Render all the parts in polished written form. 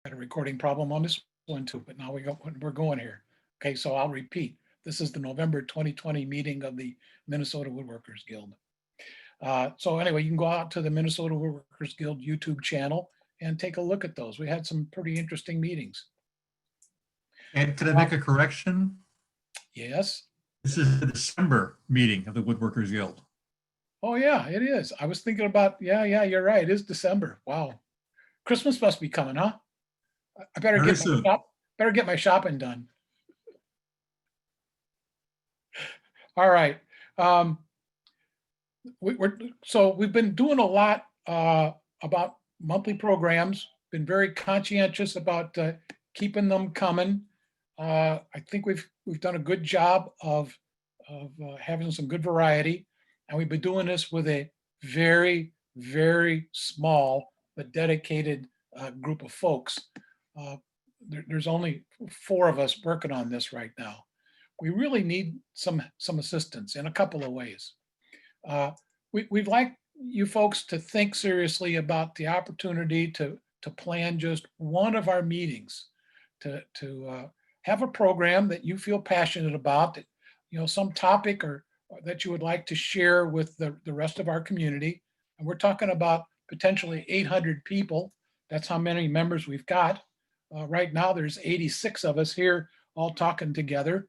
Had a recording problem on this one too, but now we're going here. Okay, so I'll repeat. This is the November 2020 meeting of the Minnesota Woodworkers Guild. So anyway, you can go out to the Minnesota Woodworkers Guild YouTube channel and take a look at those. We had some pretty interesting meetings. And could I make a correction? Yes. This is the December meeting of the Woodworkers Guild. Oh yeah, it is. I was thinking about, yeah, you're right. It is December. Wow. Christmas must be coming, huh? I better get my shopping done. All right. We've been doing a lot about monthly programs, been very conscientious about keeping them coming. I think we've done a good job of having some good variety, and we've been doing this with a very, very small but dedicated group of folks. There's only 4 of us working on this right now. We really need some assistance in a couple of ways. We'd like you folks to think seriously about the opportunity to plan just one of our meetings, to have a program that you feel passionate about, that, some topic or that you would like to share with the rest of our community. And we're talking about potentially 800 people. That's how many members we've got. Right now, there's 86 of us here all talking together.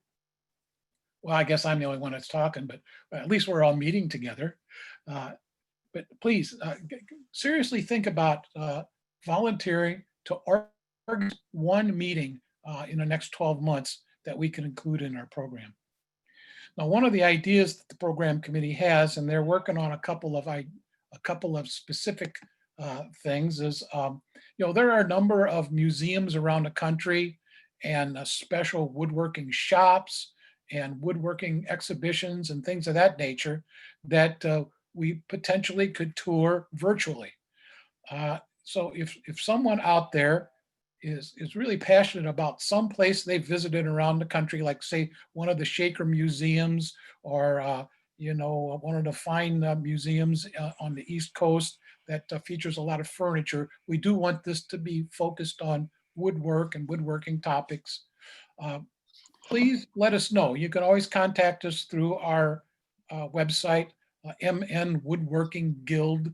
Well, I guess I'm the only one that's talking, but at least we're all meeting together. But please, seriously think about volunteering to organize one meeting in the next 12 months that we can include in our program. Now, one of the ideas that the program committee has, and they're working on a couple of specific things, is there are a number of museums around the country and special woodworking shops and woodworking exhibitions and things of that nature that we potentially could tour virtually. So if someone out there is really passionate about some place they've visited around the country, like say one of the Shaker museums or one of the fine museums on the East Coast that features a lot of furniture, we do want this to be focused on woodwork and woodworking topics. Please let us know. You can always contact us through our website, mnwoodworkingguild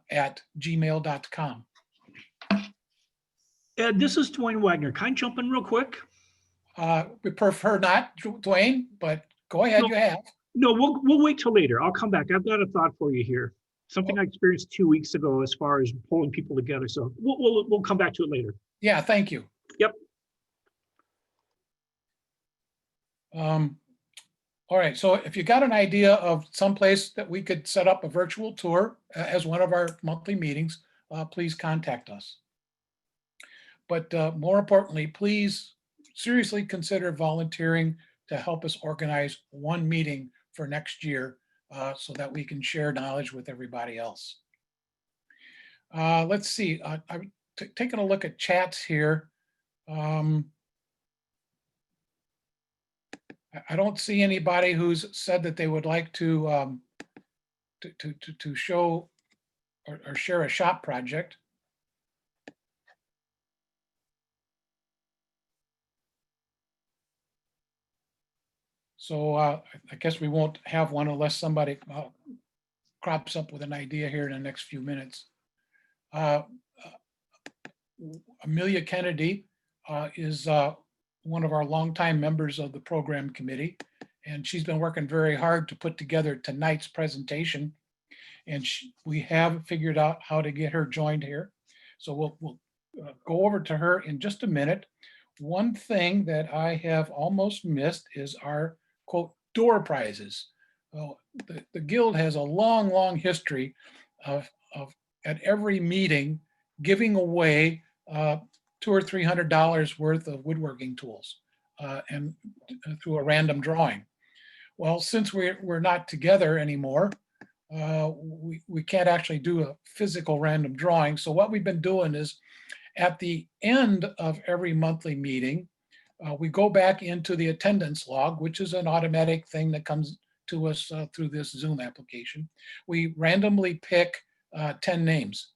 at gmail.com. Ed, this is Dwayne Wagner. Can I jump in real quick? We prefer not, Dwayne, but go ahead, you have. No, we'll wait till later. I'll come back. I've got a thought for you here. Something I experienced 2 weeks ago as far as pulling people together. So we'll come back to it later. Yeah, thank you. Yep. All right, so if you got an idea of someplace that we could set up a virtual tour as one of our monthly meetings, please contact us. But more importantly, please seriously consider volunteering to help us organize one meeting for next year so that we can share knowledge with everybody else. Let's see, I'm taking a look at chats here. I don't see anybody who's said that they would like to show or share a shop project. So I guess we won't have one unless somebody crops up with an idea here in the next few minutes. Amelia Kennedy is one of our longtime members of the program committee, and she's been working very hard to put together tonight's presentation. And we have figured out how to get her joined here. So we'll go over to her in just a minute. One thing that I have almost missed is our quote door prizes. Well, the Guild has a long history of at every meeting giving away $200 or $300 worth of woodworking tools and through a random drawing. Well, since we're not together anymore, we can't actually do a physical random drawing. So what we've been doing is at the end of every monthly meeting, we go back into the attendance log, which is an automatic thing that comes to us through this Zoom application. We randomly pick 10 names.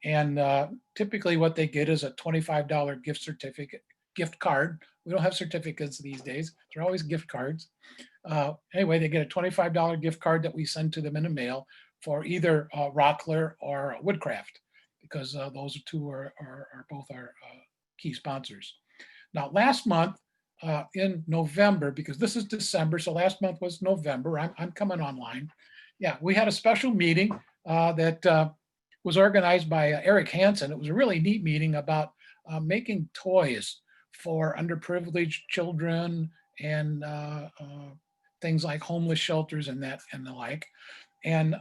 And typically what they get is a $25 gift card. We don't have certificates these days. They're always gift cards. Anyway, they get a $25 gift card that we send to them in the mail for either Rockler or Woodcraft, because those two are both our key sponsors. Now, last month in November, because this is December, so last month was November, I'm coming online. Yeah, we had a special meeting that was organized by Eric Hansen. It was a really neat meeting about making toys for underprivileged children and things like homeless shelters and the like. And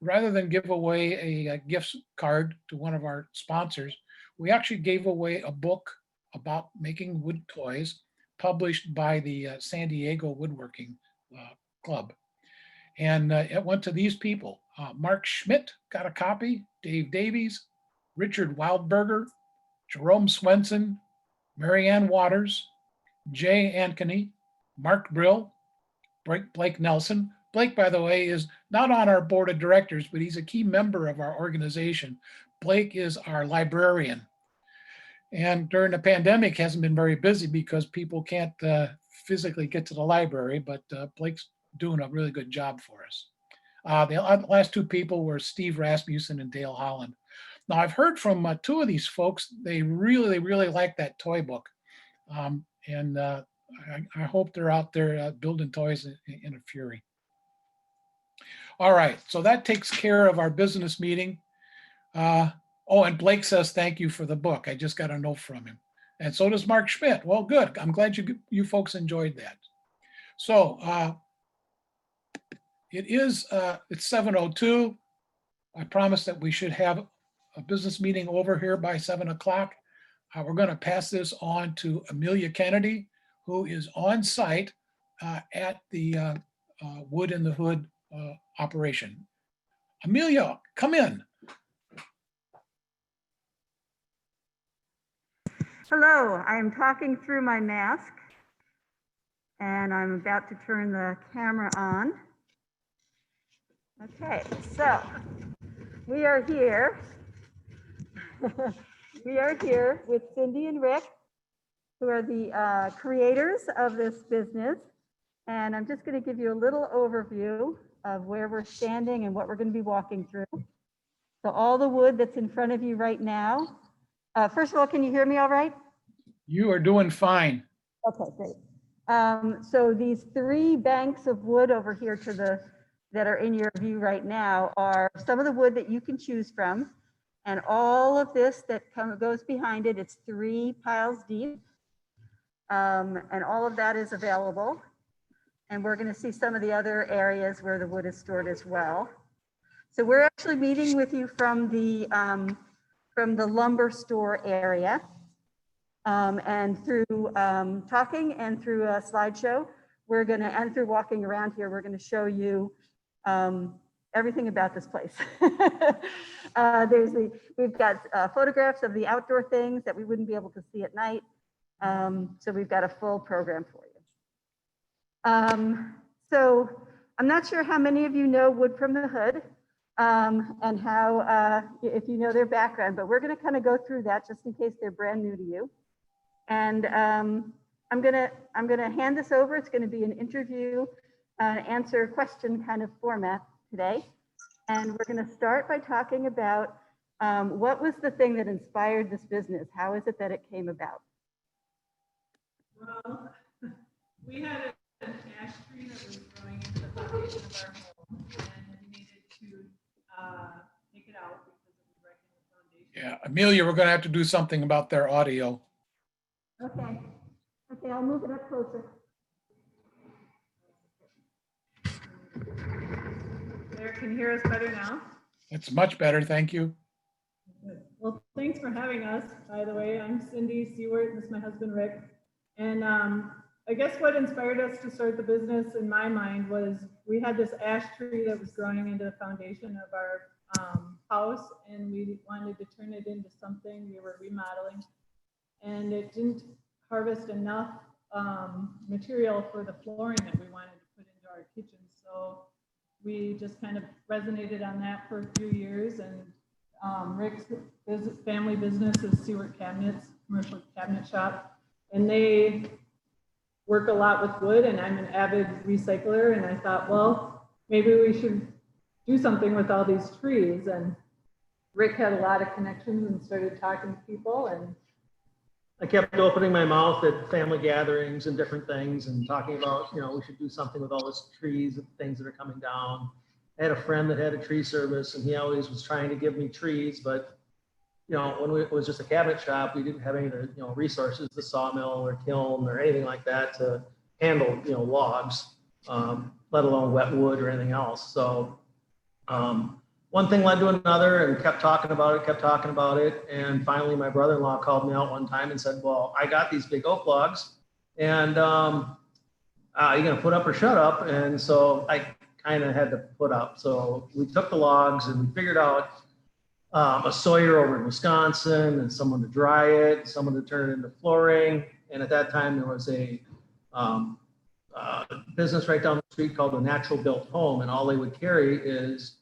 rather than give away a gift card to one of our sponsors, we actually gave away a book about making wood toys published by the San Diego Woodworking Club. And it went to these people. Mark Schmidt got a copy, Dave Davies, Richard Wildberger, Jerome Swenson, Marianne Waters, Jay Ankeny, Mark Brill, Blake Nelson. Blake, by the way, is not on our board of directors, but he's a key member of our organization. Blake is our librarian. And during the pandemic, hasn't been very busy because people can't physically get to the library, but Blake's doing a really good job for us. The last two people were Steve Rasmussen and Dale Holland. Now, I've heard from two of these folks. They really like that toy book. And I hope they're out there building toys in a fury. All right, so that takes care of our business meeting. Oh, and Blake says thank you for the book. I just got a note from him. And so does Mark Schmidt. Well, good. I'm glad you folks enjoyed that. So it's 7:02. I promised that we should have a business meeting over here by 7 o'clock. We're going to pass this on to Amelia Kennedy, who is on site at the Wood in the Hood operation. Amelia, come in. Hello, I am talking through my mask and I'm about to turn the camera on. Okay, so we are here. We are here with Cindy and Rick, who are the creators of this business. And I'm just going to give you a little overview of where we're standing and what we're going to be walking through. So all the wood that's in front of you right now. First of all, can you hear me all right? You are doing fine. Okay, great. So these three banks of wood over here that are in your view right now are some of the wood that you can choose from. And all of this that goes behind it, it's 3 piles deep. And all of that is available. And we're going to see some of the other areas where the wood is stored as well. So we're actually meeting with you from the lumber store area. And through talking and through a slideshow, and through walking around here, we're going to show you everything about this place. We've got photographs of the outdoor things that we wouldn't be able to see at night. So we've got a full program for you. So I'm not sure how many of you know Wood from the Hood and how, if you know their background, but we're going to kind of go through that just in case they're brand new to you. And I'm gonna hand this over. It's going to be an interview, answer question kind of format today. And we're going to start by talking about what was the thing that inspired this business? How is it that it came about? Well, we had an ash tree that was growing into the foundation of our home, and we needed to take it out because it was wrecking the foundation. Yeah, Amelia, we're going to have to do something about their audio. Okay. Okay, I'll move it up closer. There, can you hear us better now? It's much better, thank you. Good. Well, thanks for having us. By the way, I'm Cindy Siewerts, this is my husband Rick. And I guess what inspired us to start the business in my mind was we had this ash tree that was growing into the foundation of our house, and we wanted to turn it into something. We were remodeling, and it didn't harvest enough material for the flooring that we wanted to put into our kitchen. So we just kind of resonated on that for a few years, and Rick's family business is Siewert Cabinets, commercial cabinet shop, and they work a lot with wood, and I'm an avid recycler, and I thought, well, maybe we should do something with all these trees. And Rick had a lot of connections and started talking to people, and I kept opening my mouth at family gatherings and different things and talking about, we should do something with all these trees and things that are coming down. I had a friend that had a tree service, and he always was trying to give me trees, but when it was just a cabinet shop, we didn't have any of the resources, the sawmill or kiln or anything like that to handle logs, let alone wet wood or anything else. So one thing led to another, and kept talking about it. And finally, my brother-in-law called me out one time and said, well, I got these big oak logs, and are you going to put up or shut up? And so I kind of had to put up. So we took the logs and we figured out a sawyer over in Wisconsin, and someone to dry it, someone to turn it into flooring. And at that time, there was a business right down the street called the Natural Built Home, and all they would carry is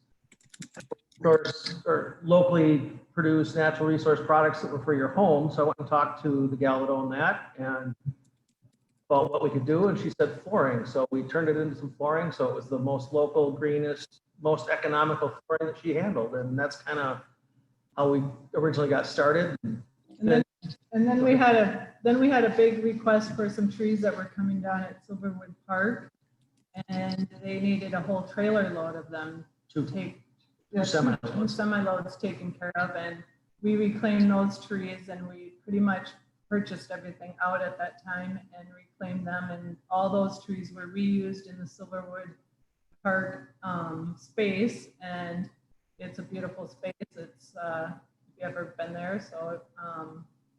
or locally produced natural resource products that were for your home. So I went and talked to the gal that owned that and about what we could do, and she said flooring. So we turned it into some flooring. So it was the most local, greenest, most economical flooring that she handled, and that's kind of how we originally got started. and then we had a big request for some trees that were coming down at Silverwood Park, and they needed a whole trailer load of them to take. Semi-loads taken care of, and we reclaimed those trees, and we pretty much purchased everything out at that time and reclaimed them, and all those trees were reused in the Silverwood Park space, and it's a beautiful space. It's if you ever been there, so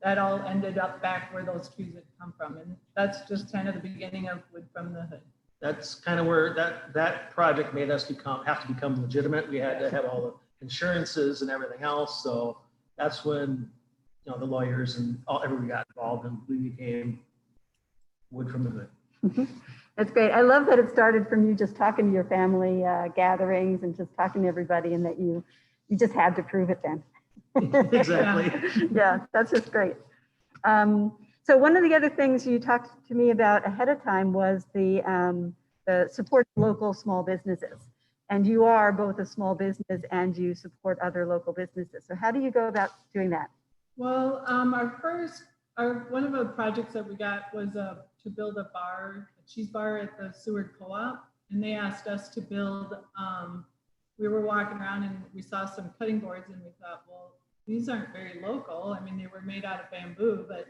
that all ended up back where those trees had come from, and that's just kind of the beginning of Wood from the Hood. That's kind of where that project made us have to become legitimate. We had to have all the insurances and everything else. So that's when, the lawyers and everybody got involved, and we became Wood from the Hood. That's great. I love that it started from you just talking to your family gatherings and just talking to everybody, and that you just had to prove it then. Exactly. Yeah, that's just great. So one of the other things you talked to me about ahead of time was the support local small businesses. And you are both a small business and you support other local businesses. So how do you go about doing that? Well, one of the projects that we got was to build a cheese bar at the Seward Co-op, and they asked us to build. We were walking around and we saw some cutting boards, and we thought, well, these aren't very local. I mean, they were made out of bamboo, but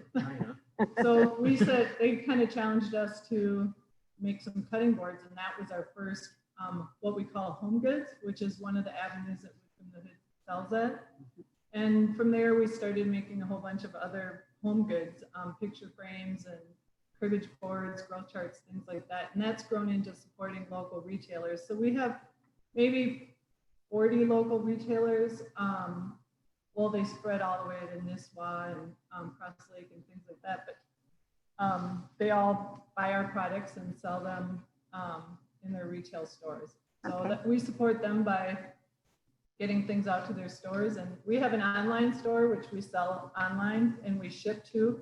so we said, they kind of challenged us to make some cutting boards, and that was our first what we call home goods, which is one of the avenues that Wood from the Hood sells at. And from there, we started making a whole bunch of other home goods, picture frames and cribbage boards, growth charts, things like that. And that's grown into supporting local retailers. So we have maybe 40 local retailers. Well, they spread all the way to Nisswa and Cross Lake and things like that. But they all buy our products and sell them in their retail stores. So that we support them by getting things out to their stores. And we have an online store, which we sell online and we ship to,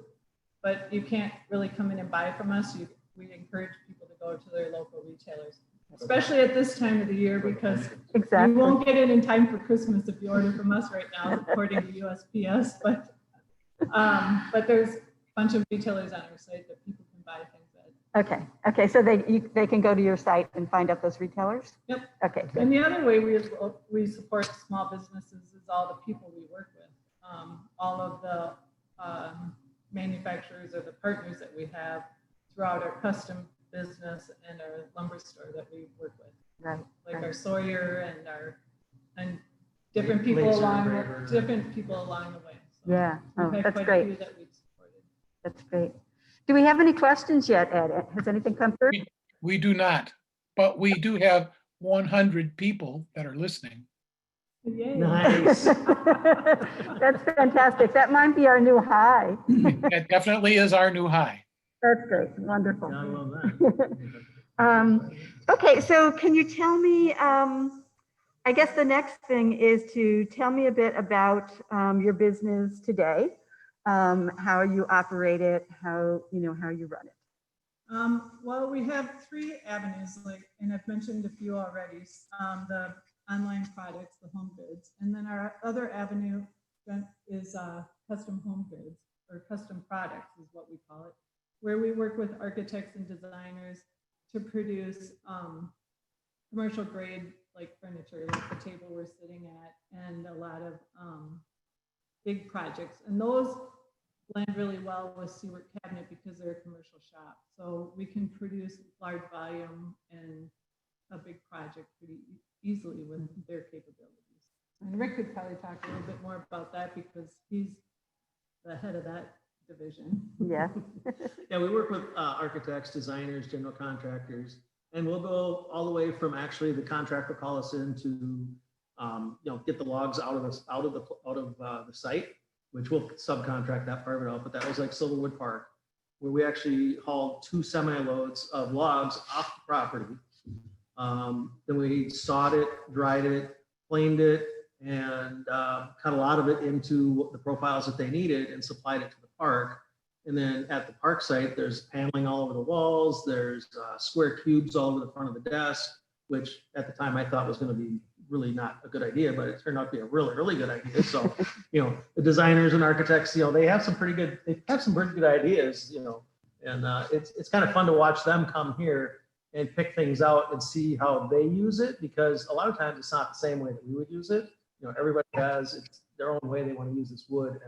but you can't really come in and buy from us. We encourage people to go to their local retailers, especially at this time of the year, because Exactly. you won't get it in time for Christmas if you order from us right now, according to USPS. But there's a bunch of retailers on our site that people can buy things at. Okay. So they can go to your site and find out those retailers? Yep. Okay. Good. And the other way we support small businesses is all the people we work with, all of the manufacturers or the partners that we have throughout our custom business and our lumber store that we work with. Right. Like right. our Sawyer and different people along the way. So Yeah. Oh, we've had that's quite a great. few that we've supported. That's great. Do we have any questions yet, Ed? Has anything come through? We do not, but we do have 100 people that are listening. Yay. Nice. That's fantastic. That might be our new high. That definitely is our new high. That's great. Wonderful. I love that. Okay, so can you tell me I guess the next thing is to tell me a bit about your business today, how you operate it, how you run it. Well, we have 3 avenues, and I've mentioned a few already. The online products, the home goods, and then our other avenue is custom home goods, or custom products is what we call it, where we work with architects and designers to produce commercial grade like furniture, like the table we're sitting at, and a lot of big projects. And those blend really well with Siewert Cabinet because they're a commercial shop. So we can produce large volume and a big project pretty easily with their capabilities. And Rick could probably talk a little bit more about that because he's the head of that division. Yeah. Yeah, we work with architects, designers, general contractors, and we'll go all the way from actually the contractor call us in to get the logs out of the site, which we'll subcontract that part of it out. But that was like Silverwood Park, where we actually hauled 2 semi-loads of logs off the property. Then we sawed it, dried it, planed it, and cut a lot of it into the profiles that they needed and supplied it to the park. And then at the park site, there's paneling all over the walls. There's square cubes all over the front of the desk, which at the time I thought was going to be really not a good idea, but it turned out to be a really, really good idea. So, the designers and architects, they have some pretty good ideas, and it's kind of fun to watch them come here and pick things out and see how they use it, because a lot of times it's not the same way that we would use it. Everybody has their own way they want to use this wood.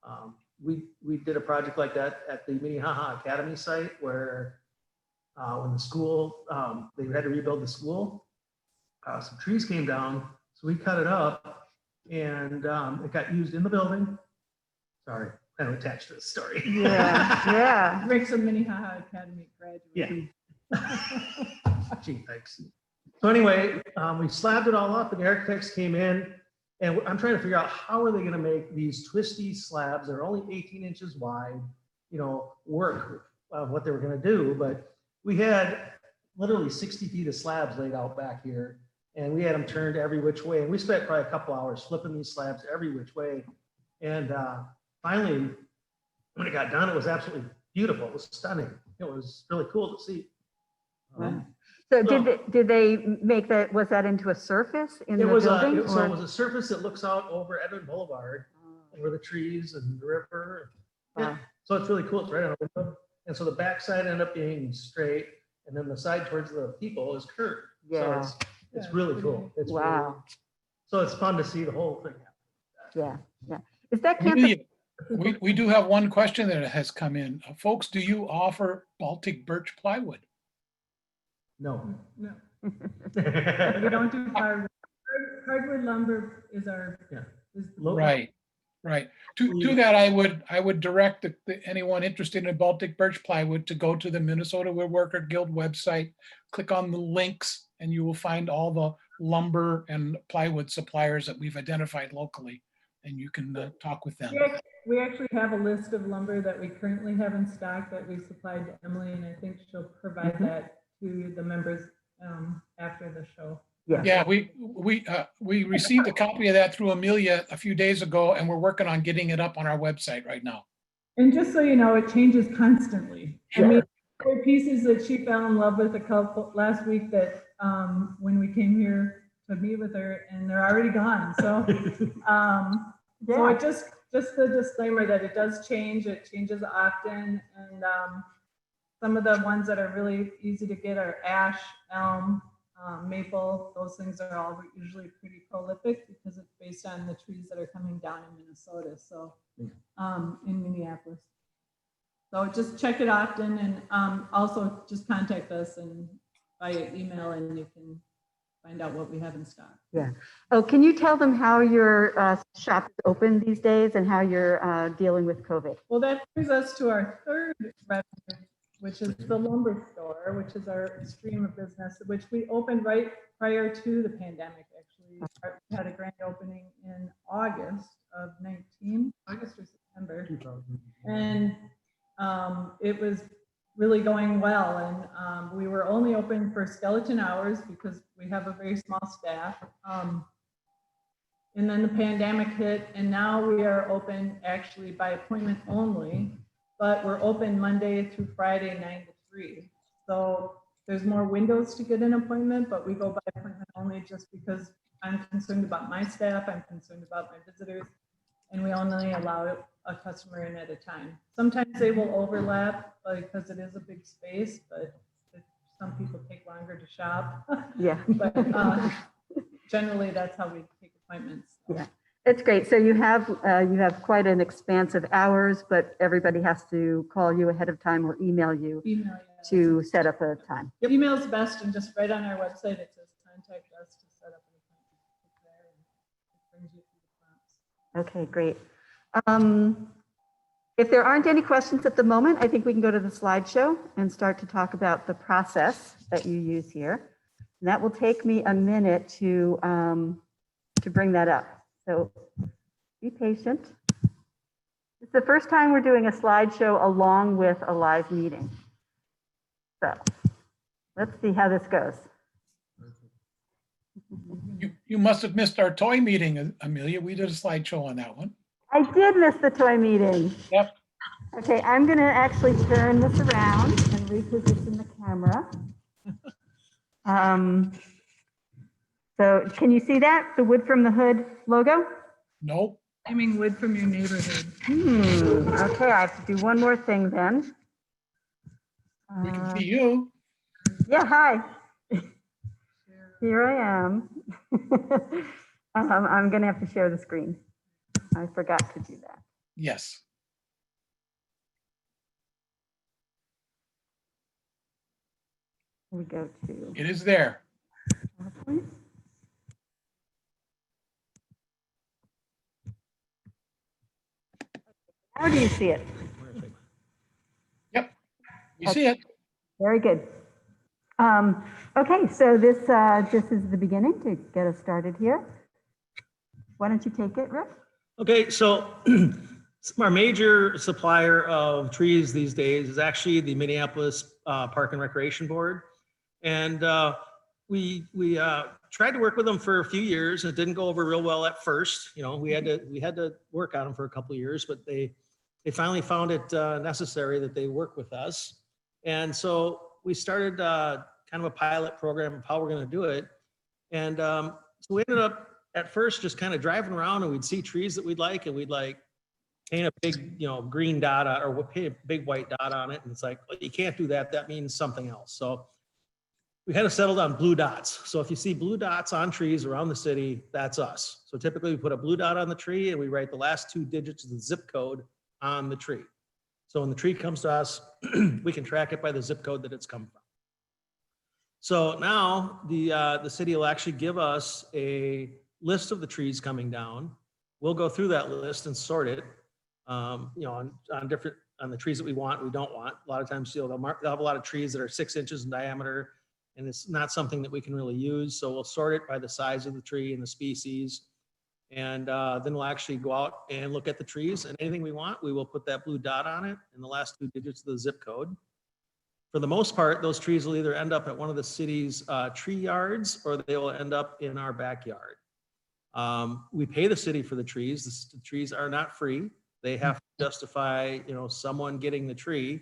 And we did a project like that at the Minnehaha Academy site where when the school, they had to rebuild the school, some trees came down. So we cut it up and it got used in the building. Sorry, kind of attached to the story. Yeah. Rick's a Minnehaha Academy graduate. Yeah. Gee, thanks. So anyway, we slabbed it all up and the architects came in, and I'm trying to figure out how are they going to make these twisty slabs that are only 18 inches wide, work of what they were going to do. But we had literally 60 feet of slabs laid out back here, and we had them turned every which way. And we spent probably a couple hours flipping these slabs every which way. And finally, when it got done, it was absolutely beautiful. It was stunning. It was really cool to see. So did they make that, was that into a surface in the building? So it was a surface that looks out over Edmond Boulevard, over the trees and the river. Yeah. So it's really cool. It's right on a window. And so the back side ended up being straight, and then the side towards the people is curved. Yeah. So it's really cool. It's Wow. So it's fun to see the whole thing happen. Yeah. Is that campus? Amelia, we do have one question that has come in. Folks, do you offer Baltic birch plywood? No. No, we don't do hardwood. Hardwood lumber is our. Yeah. Is Right. To that, I would direct anyone interested in Baltic birch plywood to go to the Minnesota Woodworkers Guild website, click on the links, and you will find all the lumber and plywood suppliers that we've identified locally, and you can talk with them. We actually have a list of lumber that we currently have in stock that we supplied to Emily, and I think she'll provide that to the members after the show. Yeah, we received a copy of that through Amelia a few days ago, and we're working on getting it up on our website right now. And just so you know, it changes constantly. Sure. I mean, there were pieces that she fell in love with a couple last week that when we came here to meet with her, and they're already gone. So, so it just the disclaimer that it does change. It changes often, and some of the ones that are really easy to get are ash, elm, maple. Those things are all usually pretty prolific because it's based on the trees that are coming down in Minnesota. So in Minneapolis. So just check it often, and also just contact us and via email, and you can find out what we have in stock. Yeah. Oh, can you tell them how your shop is open these days and how you're dealing with COVID? Well, that brings us to our third revenue, which is the lumber store, which is our stream of business, which we opened right prior to the pandemic. Actually, we had a grand opening in August of 19, August or September, and it was really going well. And we were only open for skeleton hours because We have a very small staff. And then the pandemic hit, and now we are open actually by appointment only, but we're open Monday through Friday, 9 to 3. So there's more windows to get an appointment, but we go by appointment only just because I'm concerned about my staff, I'm concerned about my visitors, and we only allow a customer in at a time. Sometimes they will overlap because it is a big space, but some people take longer to shop. Yeah. But generally, that's how we take appointments. Yeah, it's great. So you have quite an expanse of hours, but everybody has to call you ahead of time or email you Email, to set up a time. yeah. Email's best, and just right on our website, it says contact us to set up an appointment. Click there, and it brings you through the prompts. Okay, great. If there aren't any questions at the moment, I think we can go to the slideshow and start to talk about the process that you use here. And that will take me a minute to bring that up. So be patient. It's the first time we're doing a slideshow along with a live meeting. So let's see how this goes. You must have missed our toy meeting, Amelia. We did a slideshow on that one. I did miss the toy meeting. Yep. Okay, I'm going to actually turn this around and reposition the camera. So can you see that? The Wood from the Hood logo? Nope. Claiming wood from your neighborhood. Okay, I have to do one more thing then. We can see you. Yeah, hi. Here I am. I'm going to have to share the screen. I forgot to do that. Yes. We go to It is there. PowerPoint. How do you see it? Yep. You see it. Very good. Okay, so this is the beginning to get us started here. Why don't you take it, Rick? Okay, so our major supplier of trees these days is actually the Minneapolis Park and Recreation Board. And we tried to work with them for a few years. It didn't go over real well at first. You know, we had to work on them for a couple of years, but they finally found it necessary that they work with us. And so we started kind of a pilot program of how we're going to do it. And so we ended up at first just kind of driving around, and we'd see trees that we'd like, and we'd like paint a big, green dot on, or we'll paint a big white dot on it. And it's like, well, you can't do that. That means something else. So we kind of settled on blue dots. So if you see blue dots on trees around the city, that's us. So typically we put a blue dot on the tree and we write the last 2 digits of the zip code on the tree. So when the tree comes to us, we can track it by the zip code that it's come from. So now the city will actually give us a list of the trees coming down. We'll go through that list and sort it, on the trees that we want, we don't want. A lot of times, they'll have a lot of trees that are 6 inches in diameter, and it's not something that we can really use. So we'll sort it by the size of the tree and the species. And then we'll actually go out and look at the trees, and anything we want, we will put that blue dot on it and the last 2 digits of the zip code. For the most part, those trees will either end up at one of the city's tree yards, or they will end up in our backyard. We pay the city for the trees. The trees are not free. They have to justify, someone getting the tree.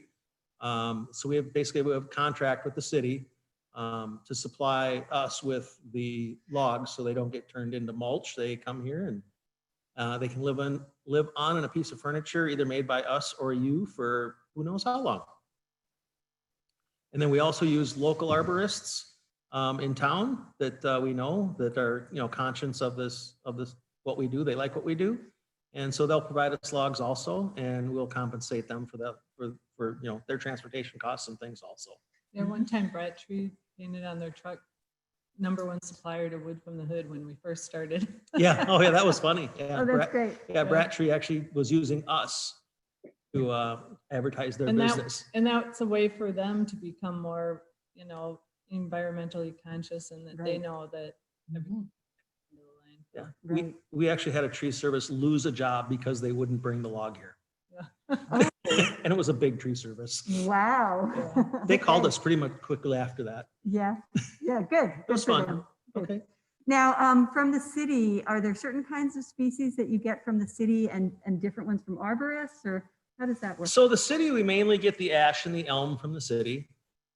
So we have a contract with the city to supply us with the logs so they don't get turned into mulch. They come here and they can live on a piece of furniture either made by us or you for who knows how long. And then we also use local arborists in town that we know that are conscious of this what we do. They like what we do, and so they'll provide us logs also, and we'll compensate them for that for their transportation costs and things also. Yeah, one time Brett Tree painted on their truck, #1 supplier to Wood from the Hood when we first started. Yeah. Oh yeah, that was funny. Yeah. Oh, that's great. Yeah, Brat Tree actually was using us to advertise their business. And that's a way for them to become more, environmentally conscious, and that they Right. know that. Yeah. Right. We actually had a tree service lose a job because they wouldn't bring the log here. Yeah. And it was a big tree service. Wow. They called Okay. us pretty much quickly after that. Yeah, yeah, good. It was Good for fun. them. Good. Okay. Now, from the city, are there certain kinds of species that you get from the city and different ones from arborists, or how does that work? So the city, we mainly get the ash and the elm from the city.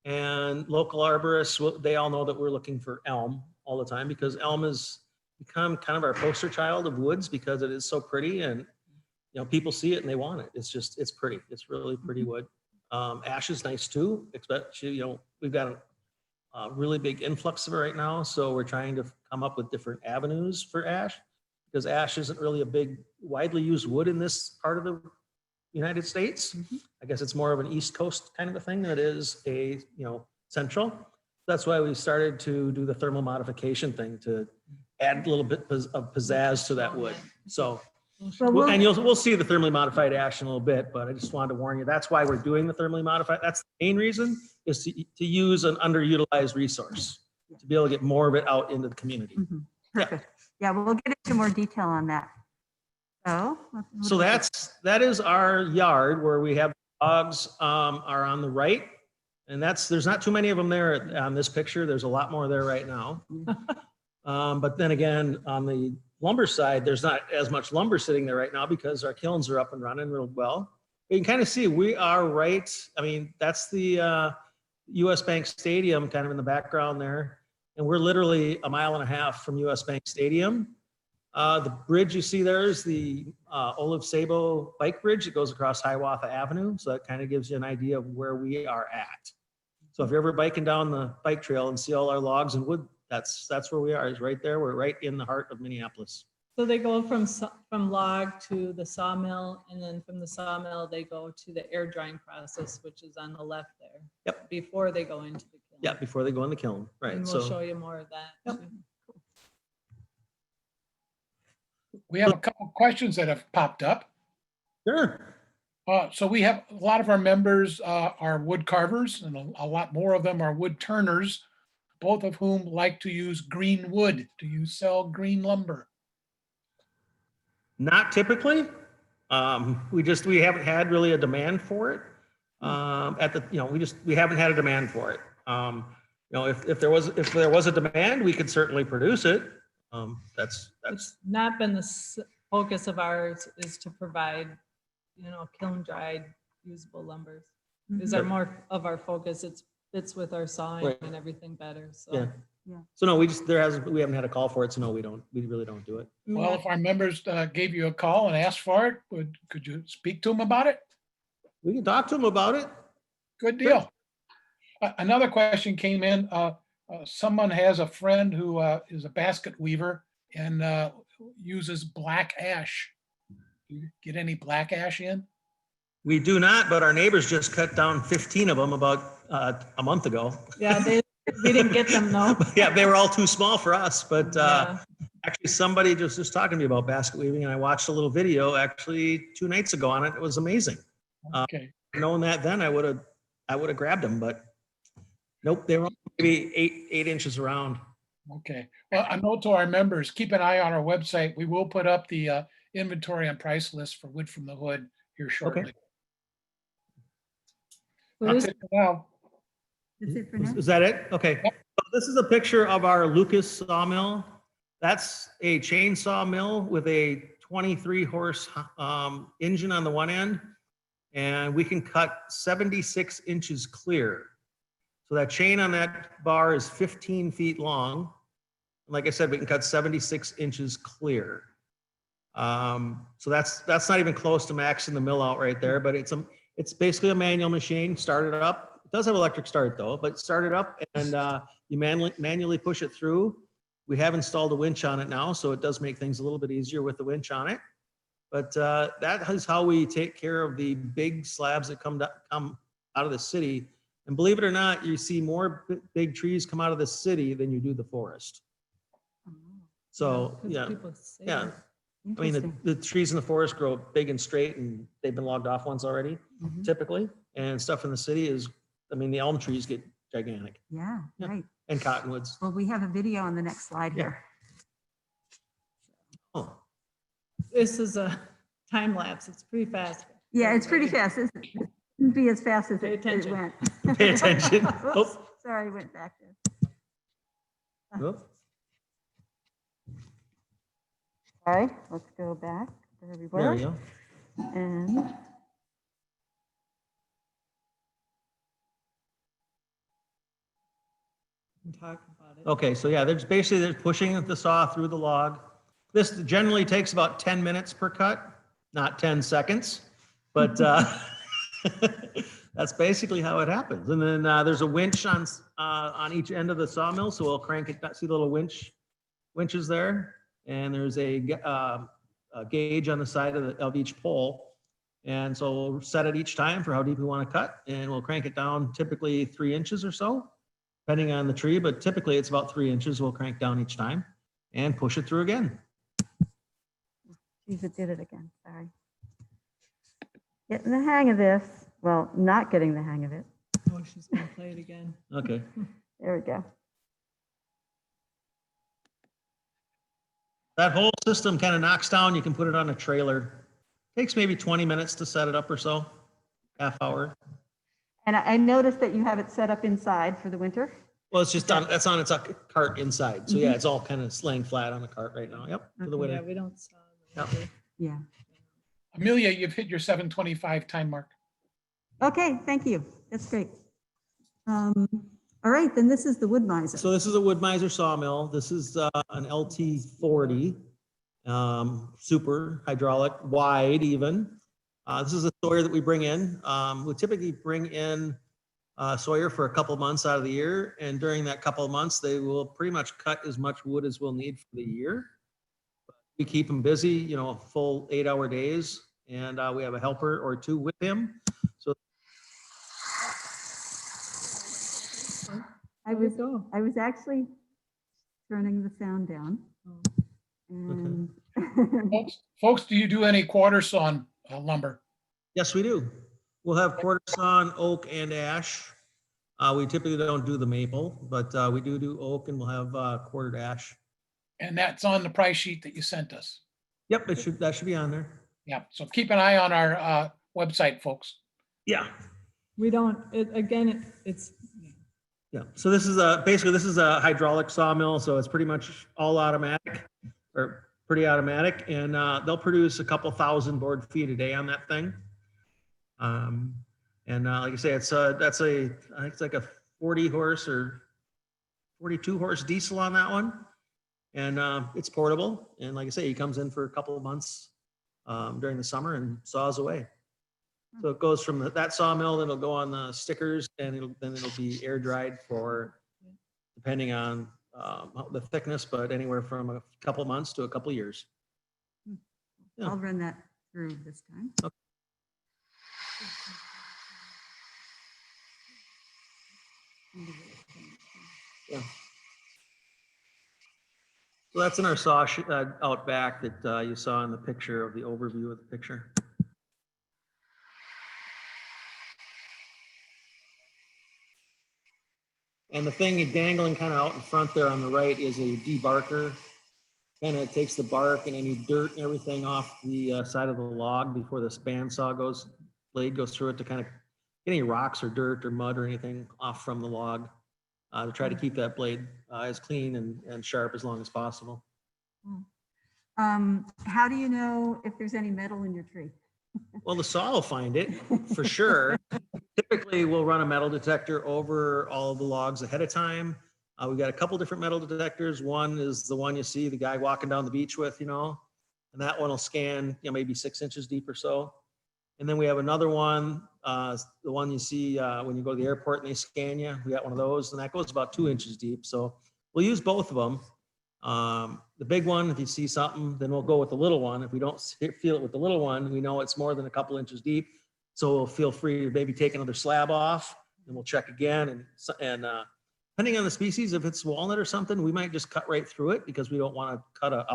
And local arborists, they all know that we're looking for elm all the time because elm has become kind of our poster child of woods because it is so pretty and, people see it and they want it. It's pretty. It's really pretty wood. Ash is nice too, especially, we've got a really big influx of it right now. So we're trying to come up with different avenues for ash because ash isn't really a big, widely used wood in this part of the United States. I guess it's more of an East Coast kind of a thing than it is a, central. That's why we started to do the thermal modification thing to add a little bit of pizzazz to that wood. So, Well, and we'll see the thermally modified ash in a little bit, but I just wanted to warn you, that's why we're doing the thermally modified. That's the main reason is to use an underutilized resource, to be able to get more of it out into the community. Perfect. Yeah, we'll get into more detail on that. So that is our yard where we have dogs are on the right. And there's not too many of them there on this picture. There's a lot more there right now. But then again, on the lumber side, there's not as much lumber sitting there right now because our kilns are up and running real well. You can kind of see we are right. I mean, that's the US Bank Stadium kind of in the background there. And we're literally 1.5 miles from US Bank Stadium. The bridge you see there is the Olive Sabo bike bridge that goes across Hiawatha Avenue. So that kind of gives you an idea of where we are at. So if you're ever biking down the bike trail and see all our logs and wood, that's where we are, is right there. We're right in the heart of Minneapolis. So they go from log to the sawmill, and then from the sawmill, they go to the air drying process, which is on the left there. Yep. Before they go into the kiln. Yeah, before they go in the kiln, right? And we'll show you more of that. Yep. too. We have a couple of questions that have popped up. Sure. So we have a lot of our members are wood carvers, and a lot more of them are wood turners, both of whom like to use green wood. Do you sell green lumber? Not typically. We haven't had really a demand for it. We haven't had a demand for it. If there was a demand, we could certainly produce it. That's It's not been the focus of ours is to provide, kiln dried usable lumbers. These are more of our focus. It's with our sawing Right. and everything better. So. Yeah. Yeah. So no, we haven't had a call for it. So no, we really don't do it. Well, if our members gave you a call and asked for it, could you speak to them about it? We can talk to them about it. Good deal. Another question came in. Someone has a friend who is a basket weaver and uses black ash. Do you get any black ash in? We do not, but our neighbors just cut down 15 of them about a month ago. Yeah, we didn't get them though. Yeah, they were all too small for us, but Yeah. actually somebody just was talking to me about basket weaving and I watched a little video actually 2 nights ago on it. It was amazing. Okay. Knowing that then I would have grabbed them, but nope, they were maybe 8 inches around. Okay. Well, a note to our members, keep an eye on our website. We will put up the inventory and price list for wood from the hood here shortly. That's it for now. That's it for now. Is that it? Okay. Yep. So this is a picture of our Locust sawmill. That's a chainsaw mill with a 23 horse engine on the one end. And we can cut 76 inches clear. So that chain on that bar is 15 feet long. Like I said, we can cut 76 inches clear. So that's not even close to maxing the mill out right there, but it's basically a manual machine. Start it up. It does have electric start though, but start it up and you manually push it through. We have installed a winch on it now, so it does make things a little bit easier with the winch on it. But that is how we take care of the big slabs that come out of the city. And believe it or not, you see more big trees come out of the city than you do the forest. So, 'Cause yeah, people say yeah. that. I mean, the trees in the forest grow big and straight and they've been logged off once already, Mhm. typically. And stuff in the city the elm trees get gigantic Yeah, Yeah. right. and cottonwoods. Well, we have a video on the next slide Yeah. here. Oh, This is a time lapse. It's pretty fast. Yeah, it's pretty fast, isn't it? Couldn't be as fast as Pay it attention. went. Pay attention. Oops, sorry, went back there. Oop. All right, let's go back where we There were. we go. And Talk about it. Okay, so yeah, there's basically, they're pushing the saw through the log. This generally takes about 10 minutes per cut, not 10 seconds, but that's basically how it happens. And then there's a winch on each end of the sawmill, so we'll crank it, see the little winches there? And there's a gauge on the side of each pole. And so we'll set it each time for how deep we want to cut, and we'll crank it down typically 3 inches or so, depending on the tree, but typically it's about 3 inches. We'll crank down each time and push it through again. geez, it did it again, sorry. Getting the hang of this. Well, not getting the hang of it. Oh, she's gonna play it again. Okay. There we go. That whole system kind of knocks down. You can put it on a trailer. Takes maybe 20 minutes to set it up or so, half hour. And I noticed that you have it set up inside for the winter. Well, it's just on, that's on its cart inside. So yeah, it's all kind of laying flat on the cart right now. Yep, for the Okay. Yeah, winter. we don't saw Yep. them. Yeah. Amelia, you've hit your 7:25 time mark. Okay, thank you. That's great. All right, then this is the wood miser. So this is a wood miser sawmill. This is an LT40, super hydraulic, wide even. This is a sawyer that we bring in. We typically bring in sawyer for a couple months out of the year. And during that couple of months, they will pretty much cut as much wood as we'll need for the year. We keep them busy, you know, full 8-hour days. And we have a helper or two with him. So I There we was, go. I was actually turning the sound down. Oh. And Folks, do you do any quarter-sawn lumber? yes, we do. We'll have quarter-sawn, oak, and ash. We typically don't do the maple, but we do oak, and we'll have quartered ash. And that's on the price sheet that you sent us. Yep, that should be on there. Yeah, so keep an eye on our website, folks. Yeah. We don't, it's, Yeah, so this is basically this is a hydraulic sawmill, so it's pretty much all automatic or pretty automatic, and they'll produce a couple thousand board feet a day on that thing. And like I say, it's I think it's like a 40 horse or 42 horse diesel on that one, and it's portable. And like I say, he comes in for a couple of months during the summer and saws away. So it goes from that sawmill, then it'll go on the stickers, and then it'll be air dried for, depending on the thickness, but anywhere from a couple months to a couple years. Yeah. I'll run that through this time. Okay. Yeah. So that's in our saw out back that you saw in the picture of the overview of the picture. And the thing dangling kind of out in front there on the right is a debarker. Kind of takes the bark and any dirt and everything off the side of the log before the bandsaw blade goes through it, to kind of get any rocks or dirt or mud or anything off from the log, to try to keep that blade as clean and sharp as long as possible. How do you know if there's any metal in your tree? Well, the saw will find it for sure. Typically, we'll run a metal detector over all of the logs ahead of time. We've got a couple different metal detectors. One is the one you see the guy walking down the beach with, you know, and that one will scan, you know, maybe 6 inches deep or so. And then we have another one, the one you see when you go to the airport and they scan you. We got one of those, and that goes about 2 inches deep. So we'll use both of them. The big one, if you see something, then we'll go with the little one. If we don't feel it with the little one, we know it's more than a couple inches deep. So we'll feel free to maybe take another slab off, and we'll check again. And depending on the species, if it's walnut or something, we might just cut right through it because we don't want to cut a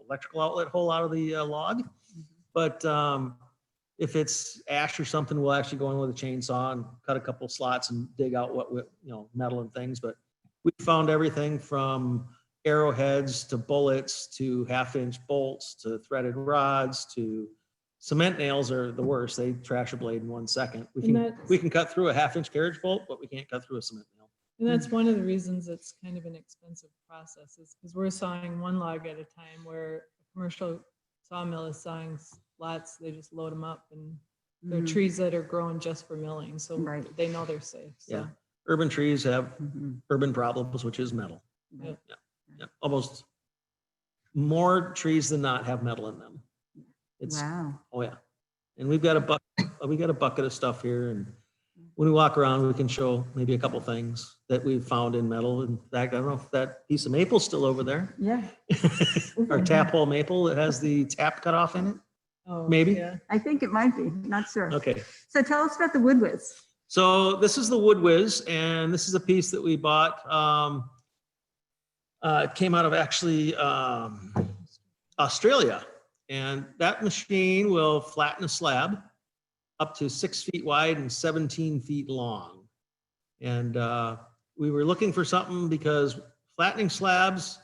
electrical outlet hole out of the log. But if it's ash or something, we'll actually go in with a chainsaw and cut a couple slots and dig out metal and things. But we found everything from arrowheads to bullets to 1/2-inch bolts to threaded rods to Cement nails are the worst. They trash a blade in 1 second. We And can, that's- we can cut through a 1/2 inch carriage bolt, but we can't cut through a cement nail. And that's one of the reasons it's kind of an expensive process is because we're sawing one log at a time where a commercial sawmill is sawing lots, they just load them up and they're Mhm. trees that are growing just for milling, so Right. they know they're safe, so. Yeah. Urban trees have Mhm. urban problems, which is metal. Yep. Yeah. Almost more trees than not have metal in them. It's, Wow. oh yeah. And we've got a bucket of stuff here, and when we walk around, we can show maybe a couple things that we've found in metal. In fact, I don't know if that piece of maple's still over there. Yeah, Our tap hole maple that has the tap cut off in it. Oh, Maybe. yeah. I think it might be, not sure. Okay. So tell us about the Wood Whiz. So this is the Wood Whiz, and this is a piece that we bought. It came out of actually Australia, and that machine will flatten a slab up to 6 feet wide and 17 feet long. And we were looking for something because flattening slabs,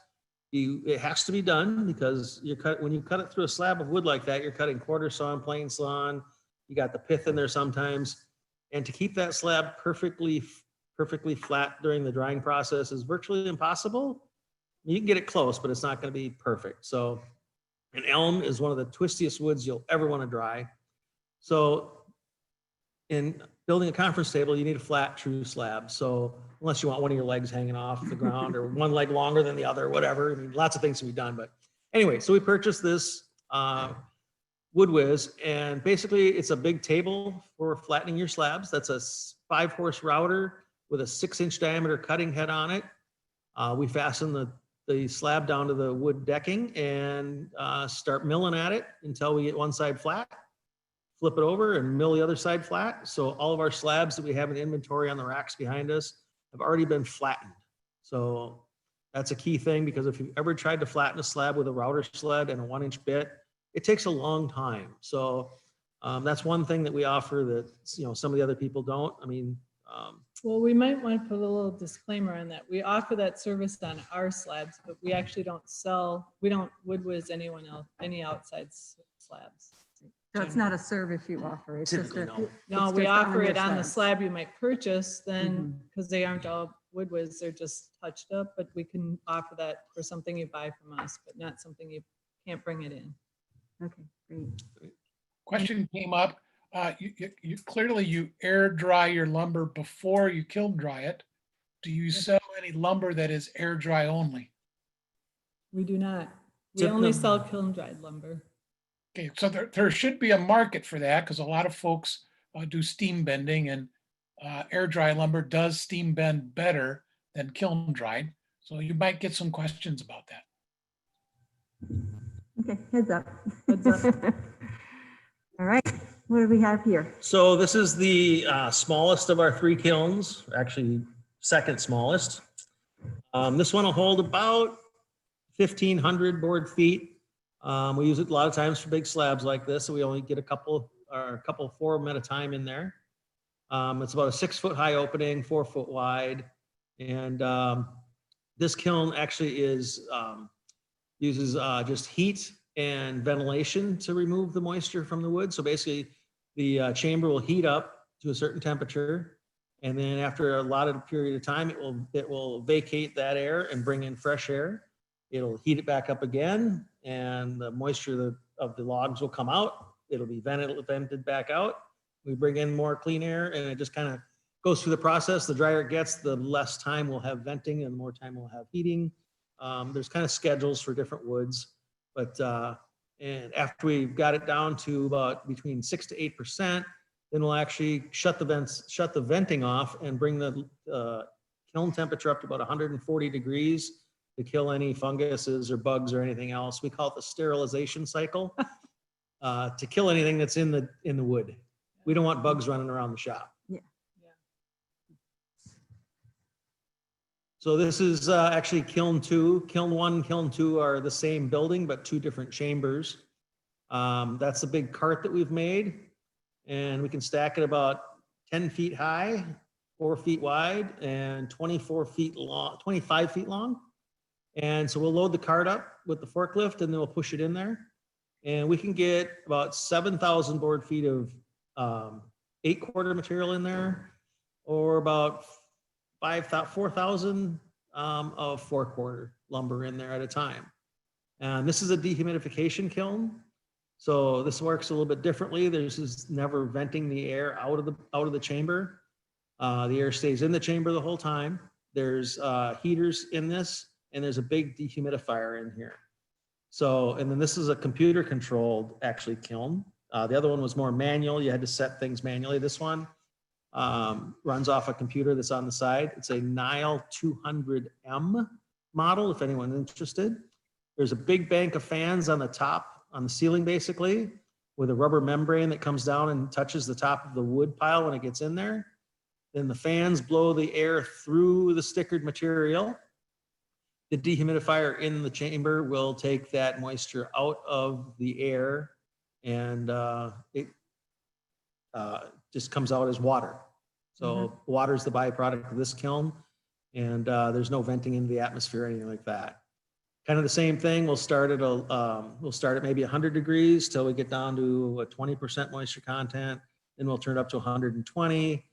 it has to be done because when you cut it through a slab of wood like that, you're cutting quarter-sawn, plain sawn. You got the pith in there sometimes. And to keep that slab perfectly flat during the drying process is virtually impossible. You can get it close, but it's not going to be perfect. So an elm is one of the twistiest woods you'll ever want to dry. So in building a conference table, you need a flat, true slab. So unless you want one of your legs hanging off the ground or one leg longer than the other, whatever. I mean, lots of things can be done. But anyway, so we purchased this Wood Whiz, and basically it's a big table for flattening your slabs. That's a 5-horse router with a 6-inch diameter cutting head on it. We fasten the slab down to the wood decking and start milling at it until we get one side flat. Flip it over and mill the other side flat. So all of our slabs that we have in inventory on the racks behind us have already been flattened. So that's a key thing, because if you've ever tried to flatten a slab with a router sled and a 1-inch bit, it takes a long time. So that's one thing that we offer that, you know, some of the other people don't. I mean, Well, we might want to put a little disclaimer on that. We offer that service on our slabs, but we actually we don't Wood Whiz anyone else, any outside slabs. So it's not a service you offer, it's just Typically, a. no. No, it's we just on offer your it on the slabs. slab you might purchase then, Mhm. because they aren't all Wood Whiz, they're just touched up, but we can offer that for something you buy from us, but not something you can't bring it in. Okay, great. Question came up. You clearly you air dry your lumber before you kiln dry it. Do you sell any lumber that is air dry only? We do not. We Tip only number- sell kiln dried lumber. Okay, so there should be a market for that because a lot of folks do steam bending, and air dry lumber does steam bend better than kiln dried. So you might get some questions about that. Okay, heads up. Heads up. All right, what do we have here? So this is the smallest of our 3 kilns, actually second smallest. This one will hold about 1,500 board feet. We use it a lot of times for big slabs like this, so we only get a couple 4 of them at a time in there. It's about a 6-foot high opening, 4 foot wide. And this kiln actually uses just heat and ventilation to remove the moisture from the wood. So basically the chamber will heat up to a certain temperature, and then after a allotted period of time, it will vacate that air and bring in fresh air. It'll heat it back up again, and the moisture of the logs will come out. It'll be vented back out. We bring in more clean air, and it just kind of goes through the process. The drier it gets, the less time we'll have venting and the more time we'll have heating. There's kind of schedules for different woods, but and after we've got it down to about between 6 to 8%, then we'll actually shut the venting off and bring the kiln temperature up to about 140 degrees to kill any funguses or bugs or anything else. We call it the sterilization cycle, to kill anything that's in the wood. We don't want bugs running around the shop. So this is actually kiln 2. Kiln 1 and kiln 2 are the same building, but 2 different chambers. That's the big cart that we've made, and we can stack it about 10 feet high, 4 feet wide, and 24 feet long, 25 feet long. And so we'll load the cart up with the forklift, and then we'll push it in there. And we can get about 7,000 board feet of 8-quarter material in there, or about 4,000 of 4-quarter lumber in there at a time. And this is a dehumidification kiln. So this works a little bit differently. There's is never venting the air out of the chamber. The air stays in the chamber the whole time. There's heaters in this, and there's a big dehumidifier in here. So, and then this is a computer controlled actually kiln. The other one was more manual. You had to set things manually. This one runs off a computer that's on the side. It's a Nile 200M model, if anyone's interested. There's a big bank of fans on the top, on the ceiling basically, with a rubber membrane that comes down and touches the top of the wood pile when it gets in there. Then the fans blow the air through the stickered material. The dehumidifier in the chamber will take that moisture out of the air, and it just comes out as water. So water is the byproduct of this kiln, and there's no venting into the atmosphere or anything like that. Kind of the same thing. We'll start at maybe 100 degrees till we get down to a 20% moisture content. Then we'll turn it up to 120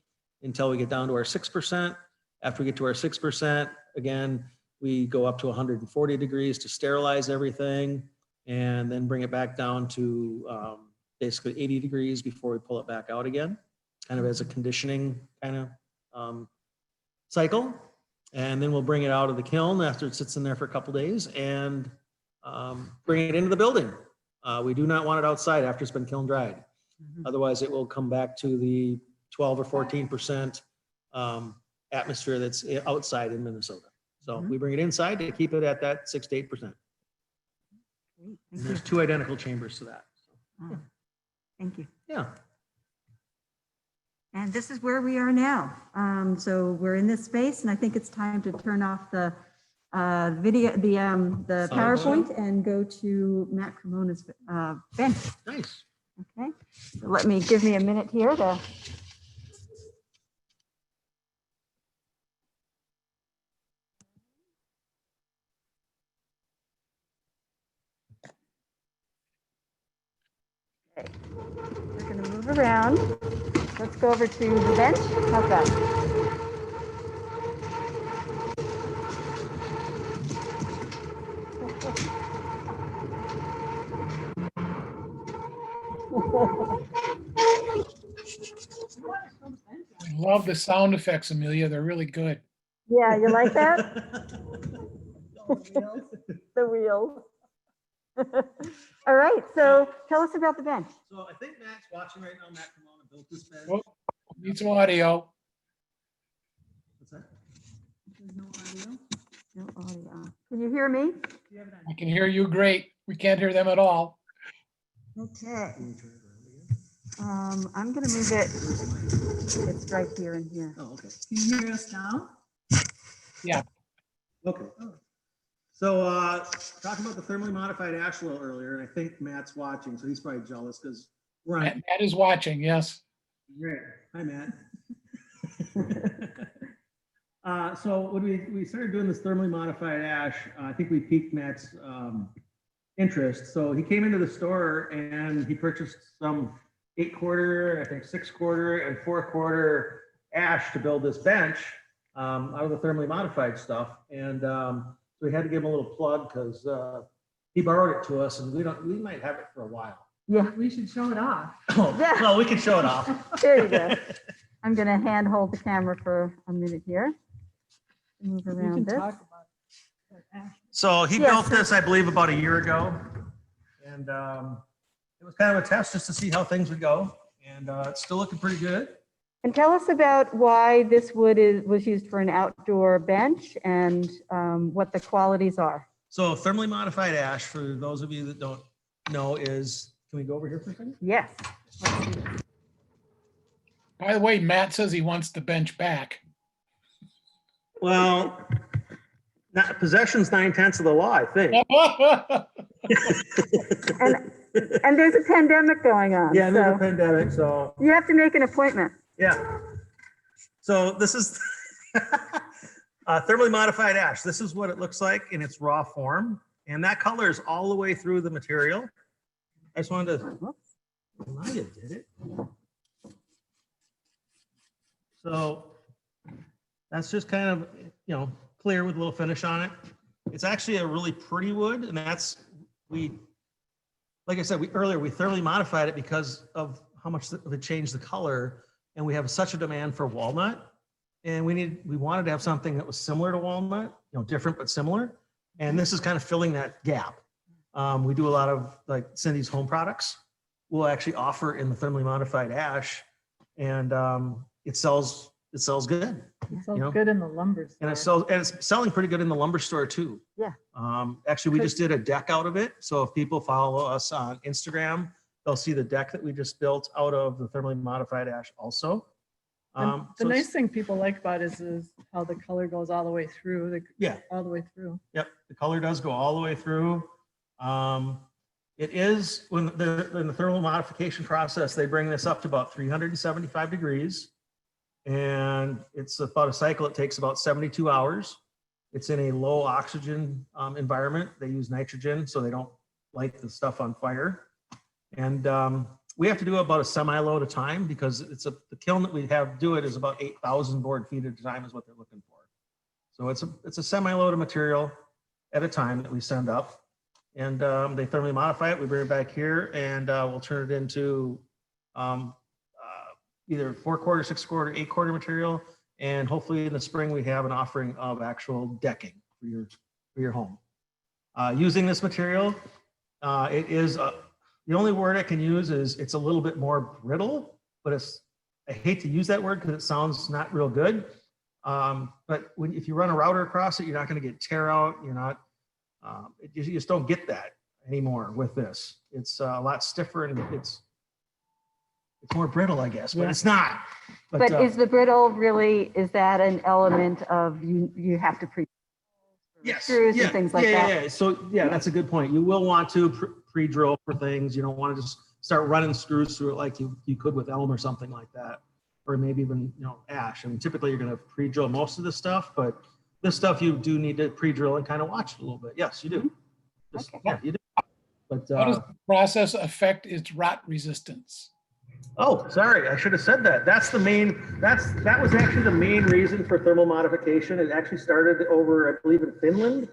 until we get down to our 6%. After we get to our 6%, again, we go up to 140 degrees to sterilize everything, and then bring it back down to basically 80 degrees before we pull it back out again, kind of as a conditioning kind of cycle. And then we'll bring it out of the kiln after it sits in there for a couple days, and bring it into the building. We do not want it outside after it's been kiln dried. Otherwise it will come back to the 12 or 14% atmosphere that's outside in Minnesota. So we bring it inside to keep it at that 6 to 8%. Great, And thank there's you. 2 identical chambers to that. Ah, Thank you. Yeah. And this is where we are now. So we're in this space, and I think it's time to turn off the video, the PowerPoint, and go to Matt Cremona's bench. Nice. Okay, so give me a minute here to. Okay, we're going to move around. Let's go over to the bench. How's that? I love the sound effects, Amelia. They're really good. Yeah, you like that? The wheels. All right, so tell us about the bench. So I think Matt's watching right now. Matt Cremona built this bench. Oh, need some audio. What's that? No audio. Can you hear me? I can hear you great. We can't hear them at all. Okay. I'm gonna move it. It's right here and here. Oh, okay. Can you hear us now? Okay. So talking about the thermally modified ash a little earlier, and I think Matt's watching, so he's probably jealous because Matt is watching, yes. Great. Hi, Matt. So when we started doing this thermally modified ash, I think we piqued Matt's interest. So he came into the store and he purchased some 8-quarter, I think 6-quarter and 4-quarter ash to build this bench out of the thermally modified stuff. And so we had to give him a little plug because he borrowed it to us, and we might have it for a while. Yeah, We should show it off. Yeah. Well, we can show it off. there you go. I'm gonna hand hold the camera for a minute here. Move around this. So he Yes. built this, I believe, about a year ago. And it was kind of a test just to see how things would go. And it's still looking pretty good. And tell us about why this wood was used for an outdoor bench, and what the qualities are. So thermally modified ash, for those of you that don't know, is, can we go over here for a second? Yes. By the way, Matt says he wants the bench back. Well, possession's 9/10 of the law, I think. And there's a pandemic going on. Yeah, there's a so pandemic, so you have to make an appointment. yeah. So this is thermally modified ash. This is what it looks like in its raw form. And that color is all the way through the material. I just wanted to, Amelia did it. So that's just kind of, clear with a little finish on it. It's actually a really pretty wood, and that's, like I said, we thoroughly modified it because of how much it changed the color, and we have such a demand for walnut, and we wanted to have something that was similar to walnut, different but similar, and this is kind of filling that gap. We do a lot of like Cindy's home products. We'll actually offer in the thermally modified ash, and it sells good. It sells good in the lumber store. And it's selling pretty good in the lumber store too. Yeah. Actually, we just did a deck out of it. So if people follow us on Instagram, they'll see the deck that we just built out of the thermally modified ash also. And the so nice thing people like about it is how the color goes all the way through. Yeah. All the way through. Yep, the color does go all the way through. It is, in the thermal modification process, they bring this up to about 375 degrees. And it's about a cycle, it takes about 72 hours. It's in a low oxygen environment. They use nitrogen, so they don't light the stuff on fire. And we have to do about a semi-load at a time because the kiln that we have do it is about 8,000 board feet at a time is what they're looking for. So it's a semi-load of material at a time that we send up. And they thermally modify it. We bring it back here and we'll turn it into either 4/4, 6/4, 8/4 material. And hopefully in the spring, we have an offering of actual decking for your home. Using this material, it is, the only word I can use is it's a little bit more brittle, but I hate to use that word because it sounds not real good. But if you run a router across it, you're not going to get tear out. You're not, you just don't get that anymore with this. It's a lot stiffer and it's more brittle, I guess, but it's not. But is the brittle really, is that an element of you have to screws and things like that? Yeah. So yeah, that's a good point. You will want to pre-drill for things. You don't want to just start running screws through it like you could with elm or something like that, or maybe even ash. I mean, typically you're going to pre-drill most of this stuff, but this stuff you do need to pre-drill and kind of watch it a little bit. Yes, you do. Okay. Yeah, you do. But How does the process affect its rot resistance? oh, sorry, I should have said that. That was actually the main reason for thermal modification. It actually started over, I believe, in Finland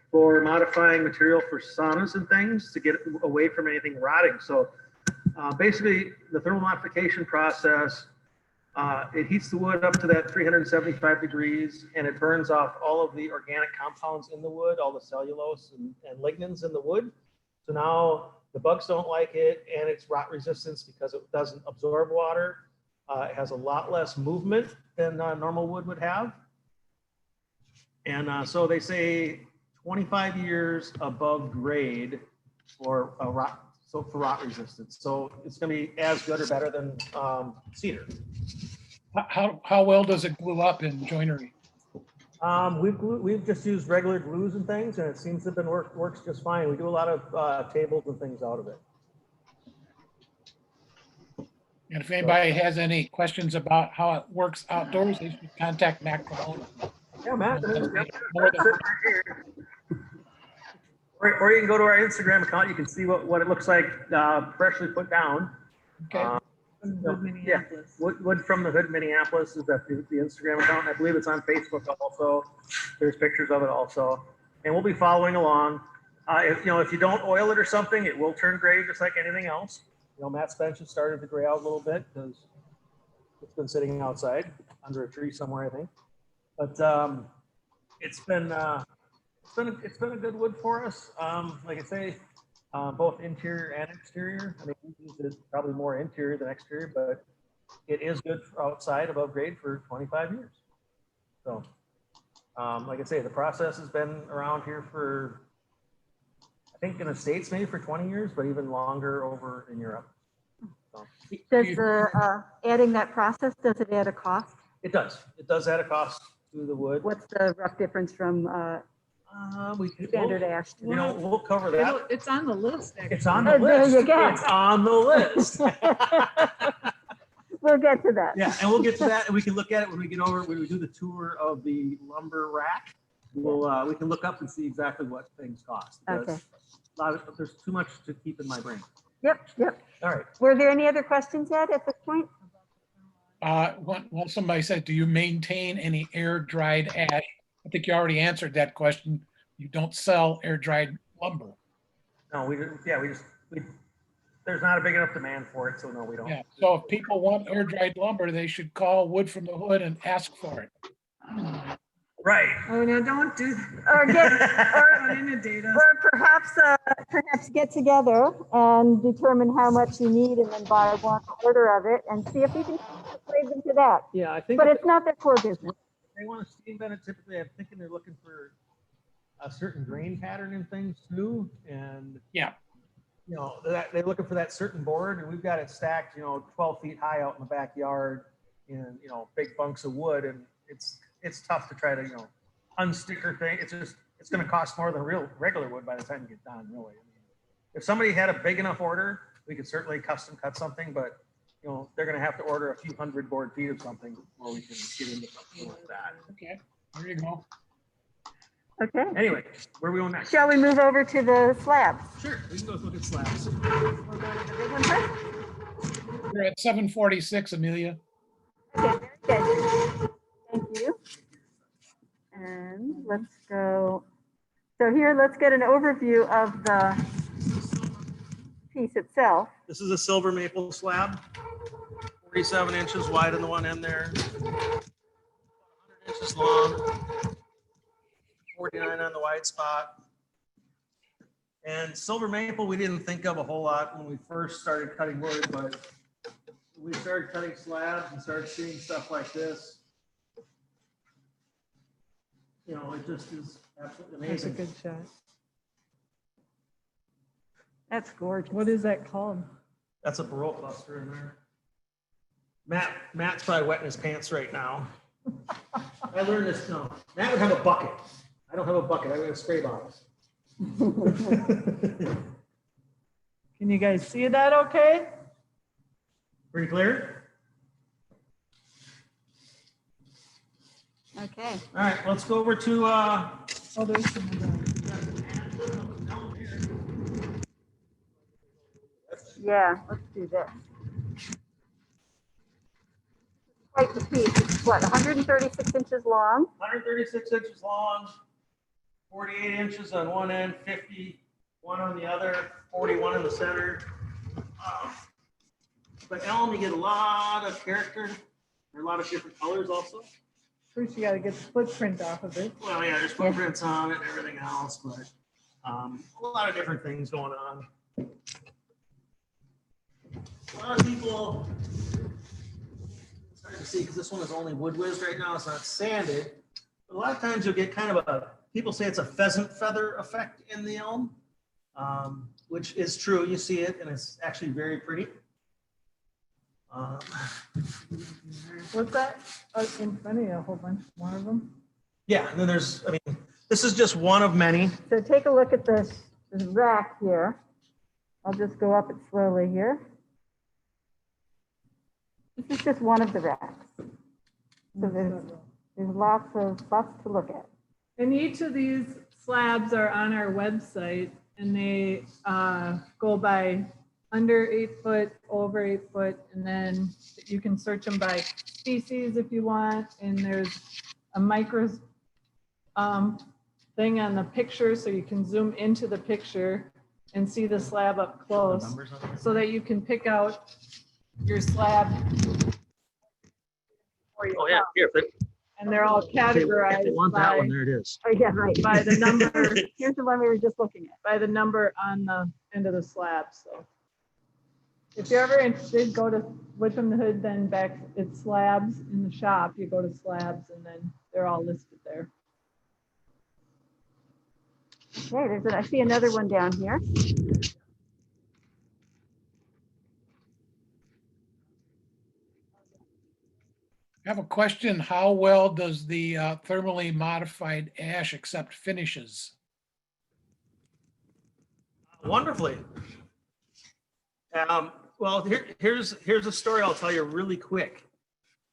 for modifying material for saunas and things to get away from anything rotting. So basically, the thermal modification process, it heats the wood up to that 375 degrees, and it burns off all of the organic compounds in the wood, all the cellulose and lignins in the wood. So now the bugs don't like it, and it's rot resistance because it doesn't absorb water. It has a lot less movement than normal wood would have. And so they say 25 years above grade for rot resistance. So it's going to be as good or better than cedar. How well does it glue up in joinery? We've just used regular glues and things, and it seems to have works just fine. We do a lot of tables and things out of it. And if anybody has any questions about how it works outdoors, they should contact Matt Ramona. Yeah, Matt. More than- Or you can go to our Instagram account. You can see what it looks like freshly put down. Okay. Wood, Minneapolis. Wood from the Hood, Minneapolis is the Instagram account. I believe it's on Facebook also. There's pictures of it also. And we'll be following along. If you don't oil it or something, it will turn gray just like anything else. Matt's bench has started to gray out a little bit because it's been sitting outside under a tree somewhere, I think. But it's been a good wood for us. Like I say, both interior and exterior. I mean, it's probably more interior than exterior, but it is good for outside above grade for 25 years. So, like I say, the process has been around here for, I think in the States, maybe for 20 years, but even longer over in Europe. So, Does adding that process, does it add a cost? it does. It does add a cost to the wood. What's the rough difference from standard ash? We'll cover that. It's on the list. Actually. It's on the There list. you go. It's on the list. We'll get to that. Yeah, and we'll get to that, and we can look at it when we do the tour of the lumber rack. We can look up and see exactly what things cost. Okay. There's too much to keep in my brain. Yep, yep. All right. Were there any other questions, Ed, at this point? Well, somebody said, do you maintain any air dried ash? I think you already answered that question. You don't sell air dried lumber. No, there's not a big enough demand for it, so no, we don't. Yeah, so if people want air dried lumber, they should call Wood from the Hood and ask for it. Right. Oh, no, don't do Or get, that. In the data. or perhaps get together and determine how much you need and then buy one order of it and see if we can trade them to that. Yeah, I think But if it's not their core business. they want to steam bend it, typically, I'm thinking they're looking for a certain grain pattern and things too, and Yeah. you know, they're looking for that certain board, and we've got it stacked, 12 feet high out in the backyard in, big bunks of wood, and it's tough to try to, unsticker thing. It's going to cost more than regular wood by the time you get done, really. I mean, if somebody had a big enough order, we could certainly custom cut something, but, they're going to have to order a few hundred board feet of something before we can get into something like that. Okay, there you go. Okay. Anyway, where are we going next? Shall we move over to the slabs? Sure, we can go look at slabs. We'll go to the big one first? We're at 746, Amelia. Okay, very good. Thank you. And let's go. So here, let's get an overview of the piece itself. This is a silver maple slab, 47 inches wide on the one end there, 100 inches long, 49 on the wide spot. And silver maple, we didn't think of a whole lot when we first started cutting wood, but we started cutting slabs and started seeing stuff like this. It just is absolutely That's a amazing. good shot. That's gorgeous. What is that called? That's a barrel cluster in there. Matt's probably wetting his pants right now. I learned this. No, Matt would have a bucket. I don't have a bucket. I have a spray bottle. Can you guys see that okay? Pretty clear? Okay. All right, let's go over to, Oh, there's some of that. Yeah, let's do this. Quite the piece. It's what, 136 inches long? 136 inches long, 48 inches on one end, 51 on the other, 41 in the center. But elm, you get a lot of character. There are a lot of different colors also. First, you gotta get the footprint off of it. Well, yeah, there's footprints on it and everything else, but a lot of different things going on. A lot of people, it's hard to see because this one is only wood whizzed right now, it's not sanded. But a lot of times you'll get kind of people say it's a pheasant feather effect in the elm, which is true. You see it and it's actually very pretty. What's that? Oh, in front of you, a whole bunch, one of them? Yeah, and then this is just one of many. So take a look at this rack here. I'll just go up it slowly here. This is just one of the racks. So there's lots to look at. And each of these slabs are on our website, and they go by under 8 foot, over 8 foot, and then you can search them by species if you want. And there's a micro thing on the picture, so you can zoom into the picture and see the slab up close, so that you can pick out your slab. Oh yeah, here. And they're all categorized If they want that one, by, there it is. Oh, yeah, right. by the number, Here's the one we were just looking at. by the number on the end of the slab. So if you're ever interested, go to Wood from the Hood, then back, it's slabs in the shop. You go to slabs and then they're all listed there. Okay, I see another one down here. I have a question. How well does the thermally modified ash accept finishes? Wonderfully. Well, here's a story I'll tell you really quick.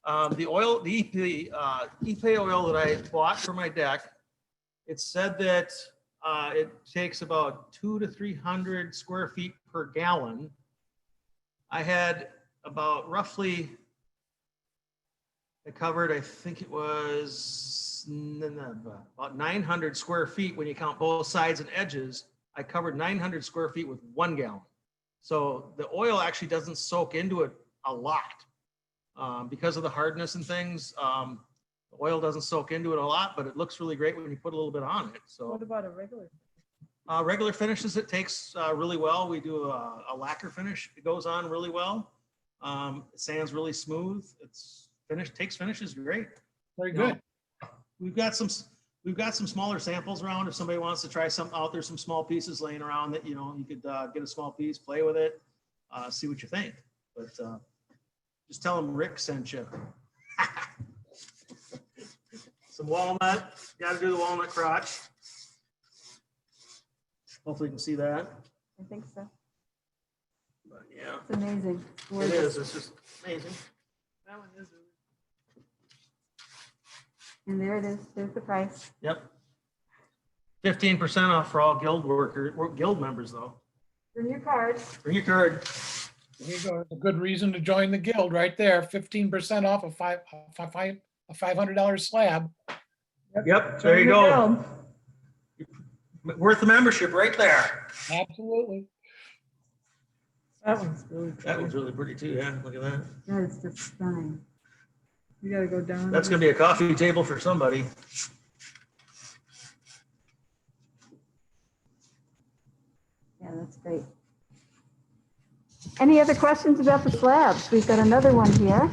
The Ipe oil that I bought for my deck, it said that it takes about 200 to 300 square feet per gallon I had about roughly, I covered, I think it was about 900 square feet when you count both sides and edges. I covered 900 square feet with 1 gallon. So the oil actually doesn't soak into it a lot because of the hardness and things. The oil doesn't soak into it a lot, but it looks really great when you put a little bit on it. So What about a regular? regular finishes, it takes really well. We do a lacquer finish. It goes on really well. It sands really smooth. It's finished, takes finishes great. Very You know, good. We've got some smaller samples around. If somebody wants to try something out, there's some small pieces laying around that, you know, you could get a small piece, play with it, see what you think. But just tell them Rick sent you. Some walnut, got to do the walnut crotch. Hopefully you can see that. I think so. But yeah, It's amazing. it is. It's just amazing. That one is. And there it is. There's the price. Yep. 15% off for all guild members though. Bring your card. Bring your card. There you go. A good reason to join the guild right there. 15% off a $500 slab. Yep, there you go. Worth the membership right there. Absolutely. That one's really That pretty. one's really pretty too. Yeah, look at that. That is just stunning. You gotta go down. That's gonna be a coffee table for somebody. Yeah, that's great. Any other questions about the slabs? We've got another one here.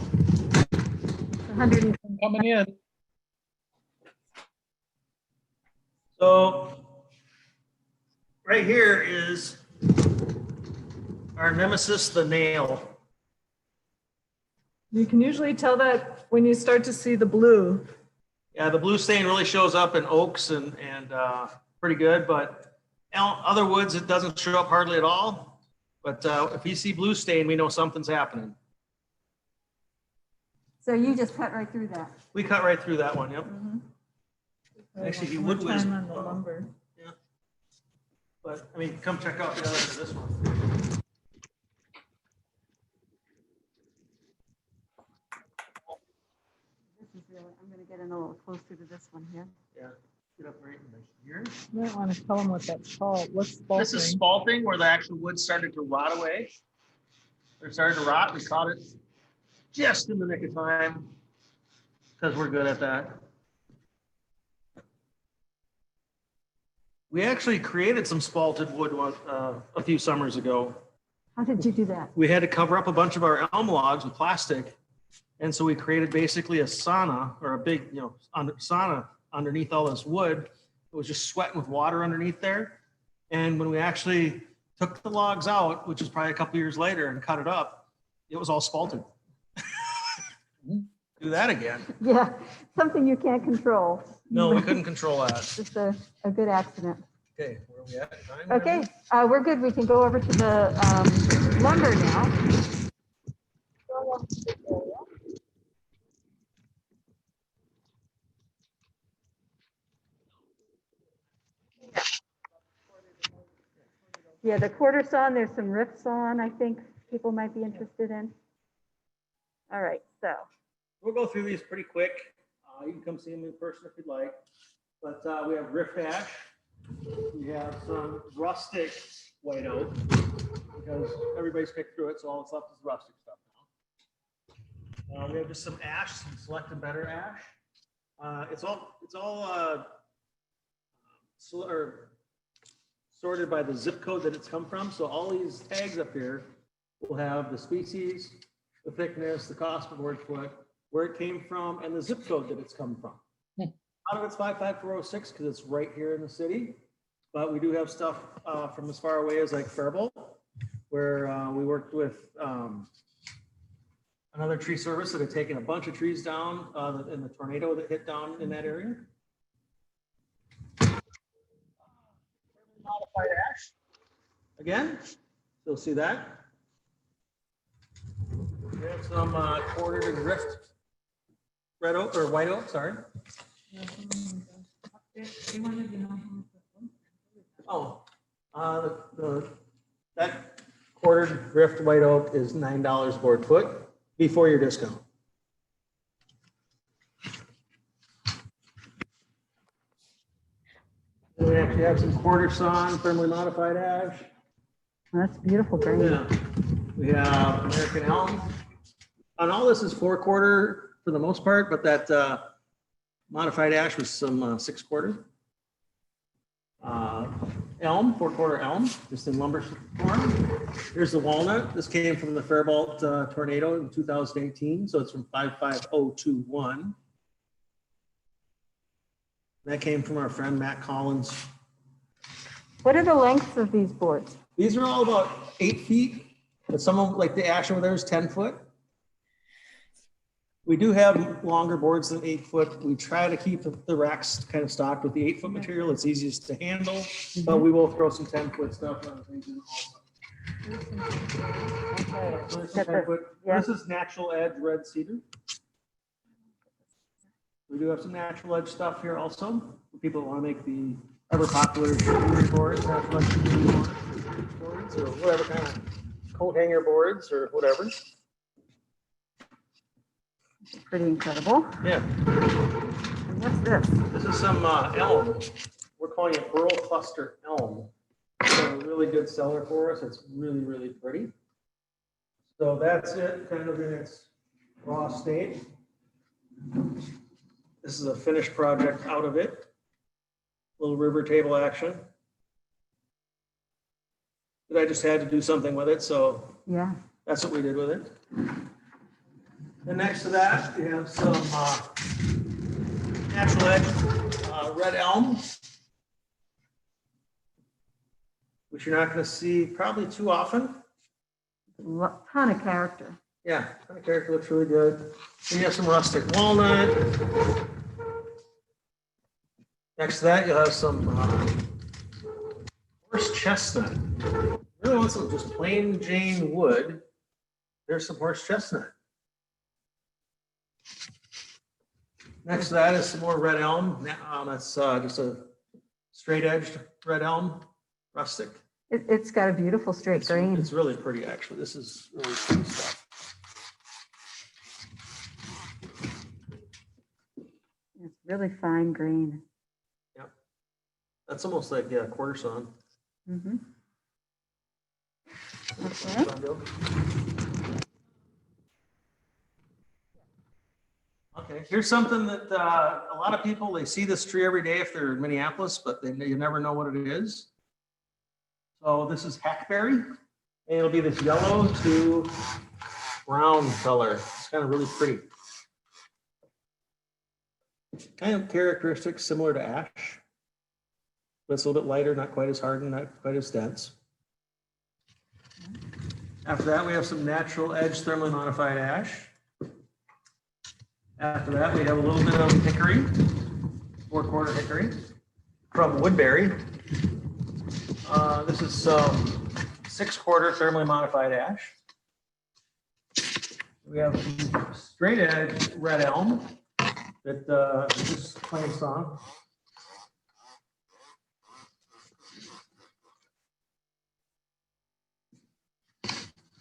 100. Coming in. So right here is our nemesis, the nail. You can usually tell that when you start to see the blue. Yeah, the blue stain really shows up in oaks and pretty good, but other woods, it doesn't show up hardly at all. But if you see blue stain, we know something's happening. So you just cut right through that. We cut right through that one, yep. Actually, he More would whiz. time on the lumber. Yeah. But, I mean, come check out the other for this one. This is really, I'm going to get in a little closer to this one here. Yeah, get up right in here. You might want to tell them what that's called. What's This is spalting, where the actual wood started to rot away. They're starting to rot. We caught it just in the nick of time because we're good at that. We actually created some spalted wood a few summers ago. How did you do that? We had to cover up a bunch of our elm logs with plastic. And so we created basically a sauna, or a big, sauna underneath all this wood. It was just sweating with water underneath there. And when we actually took the logs out, which was probably a couple years later, and cut it up, it was all spalted. Do that again. Yeah, something you can't control. No, we couldn't control that. Just a good accident. Okay, where are we at? Time? Okay, we're good. We can go over to the lumber now. Yeah, the Quarter-Sawn, there's some Rift-Sawn, I think people might be interested in. All right, so. We'll go through these pretty quick. You can come see them in person if you'd like. But we have rift ash. We have some rustic white oak because everybody's picked through it, so all that's left is rustic stuff now. We have just some ash, some select and better ash. It's all sorted by the zip code that it's come from. So all these tags up here will have the species, the thickness, the cost per board foot, where it came from, and the zip code that it's come from. Out of it's 55406 because it's right here in the city, but we do have stuff from as far away as like Faribault, where we worked with another tree service that had taken a bunch of trees down in the tornado that hit down in that area. Modified ash. Again, you'll see that. We have some quartered and rift red oak or white oak, sorry. Oh, that quartered drift white oak is $9 board foot before your discount. And we actually have some quarter-sawn thermally modified ash. That's beautiful, grain. Yeah. We have American elm. And all this is 4/4 for the most part, but that modified ash was some 6/4. Elm, 4/4 elm, just in lumber form. Here's the walnut. This came from the Faribault tornado in 2018, so it's from 55021. That came from our friend Matt Collins. What are the lengths of these boards? These are all about 8 feet, but some of them, like the ash over there, is 10 foot. We do have longer boards than 8 foot. We try to keep the racks kind of stocked with the 8-foot material. It's easiest to handle, but we will throw some 10-foot stuff on things in also. Okay. So there's some 10 foot. Yeah. This is natural edge red cedar. We do have some natural edge stuff here also. For people that want to make the ever popular charcuterie boards, natural edge charcuterie boards, or whatever kind of coat hanger boards or whatever. Pretty incredible. Yeah. And what's this? This is some elm. We're calling it Burl Cluster Elm. It's a really good seller for us. It's really, really pretty. So that's it, kind of in its raw state. This is a finished project out of it. Little river table action. But I just had to do something with it, so Yeah. that's what we did with it. And next to that, we have some natural edge red elm, which you're not going to see probably too often. Ton of character. Yeah, the character looks really good. Then you have some rustic walnut. Next to that, you'll have some horse chestnut. Really want some just plain Jane wood. There's some horse chestnut. Next to that is some more red elm. That's just a straight edged red elm, rustic. It's got a beautiful straight grain. It's really pretty, actually. This is really pretty stuff. It's really fine grain. Yep. That's almost like, yeah, quarter-sawn. Mm-hmm. Okay. Okay, here's something that a lot of people, they see this tree every day if they're in Minneapolis, but you never know what it is. So this is hackberry, and it'll be this yellow to brown color. It's kind of really pretty. Kind of characteristics similar to ash, but it's a little bit lighter, not quite as hard and not quite as dense. After that, we have some natural edge thermally modified ash. After that, we have a little bit of hickory, 4/4 hickory from Woodbury. This is some 6/4 thermally modified ash. We have some straight edge red elm that is plain sawn.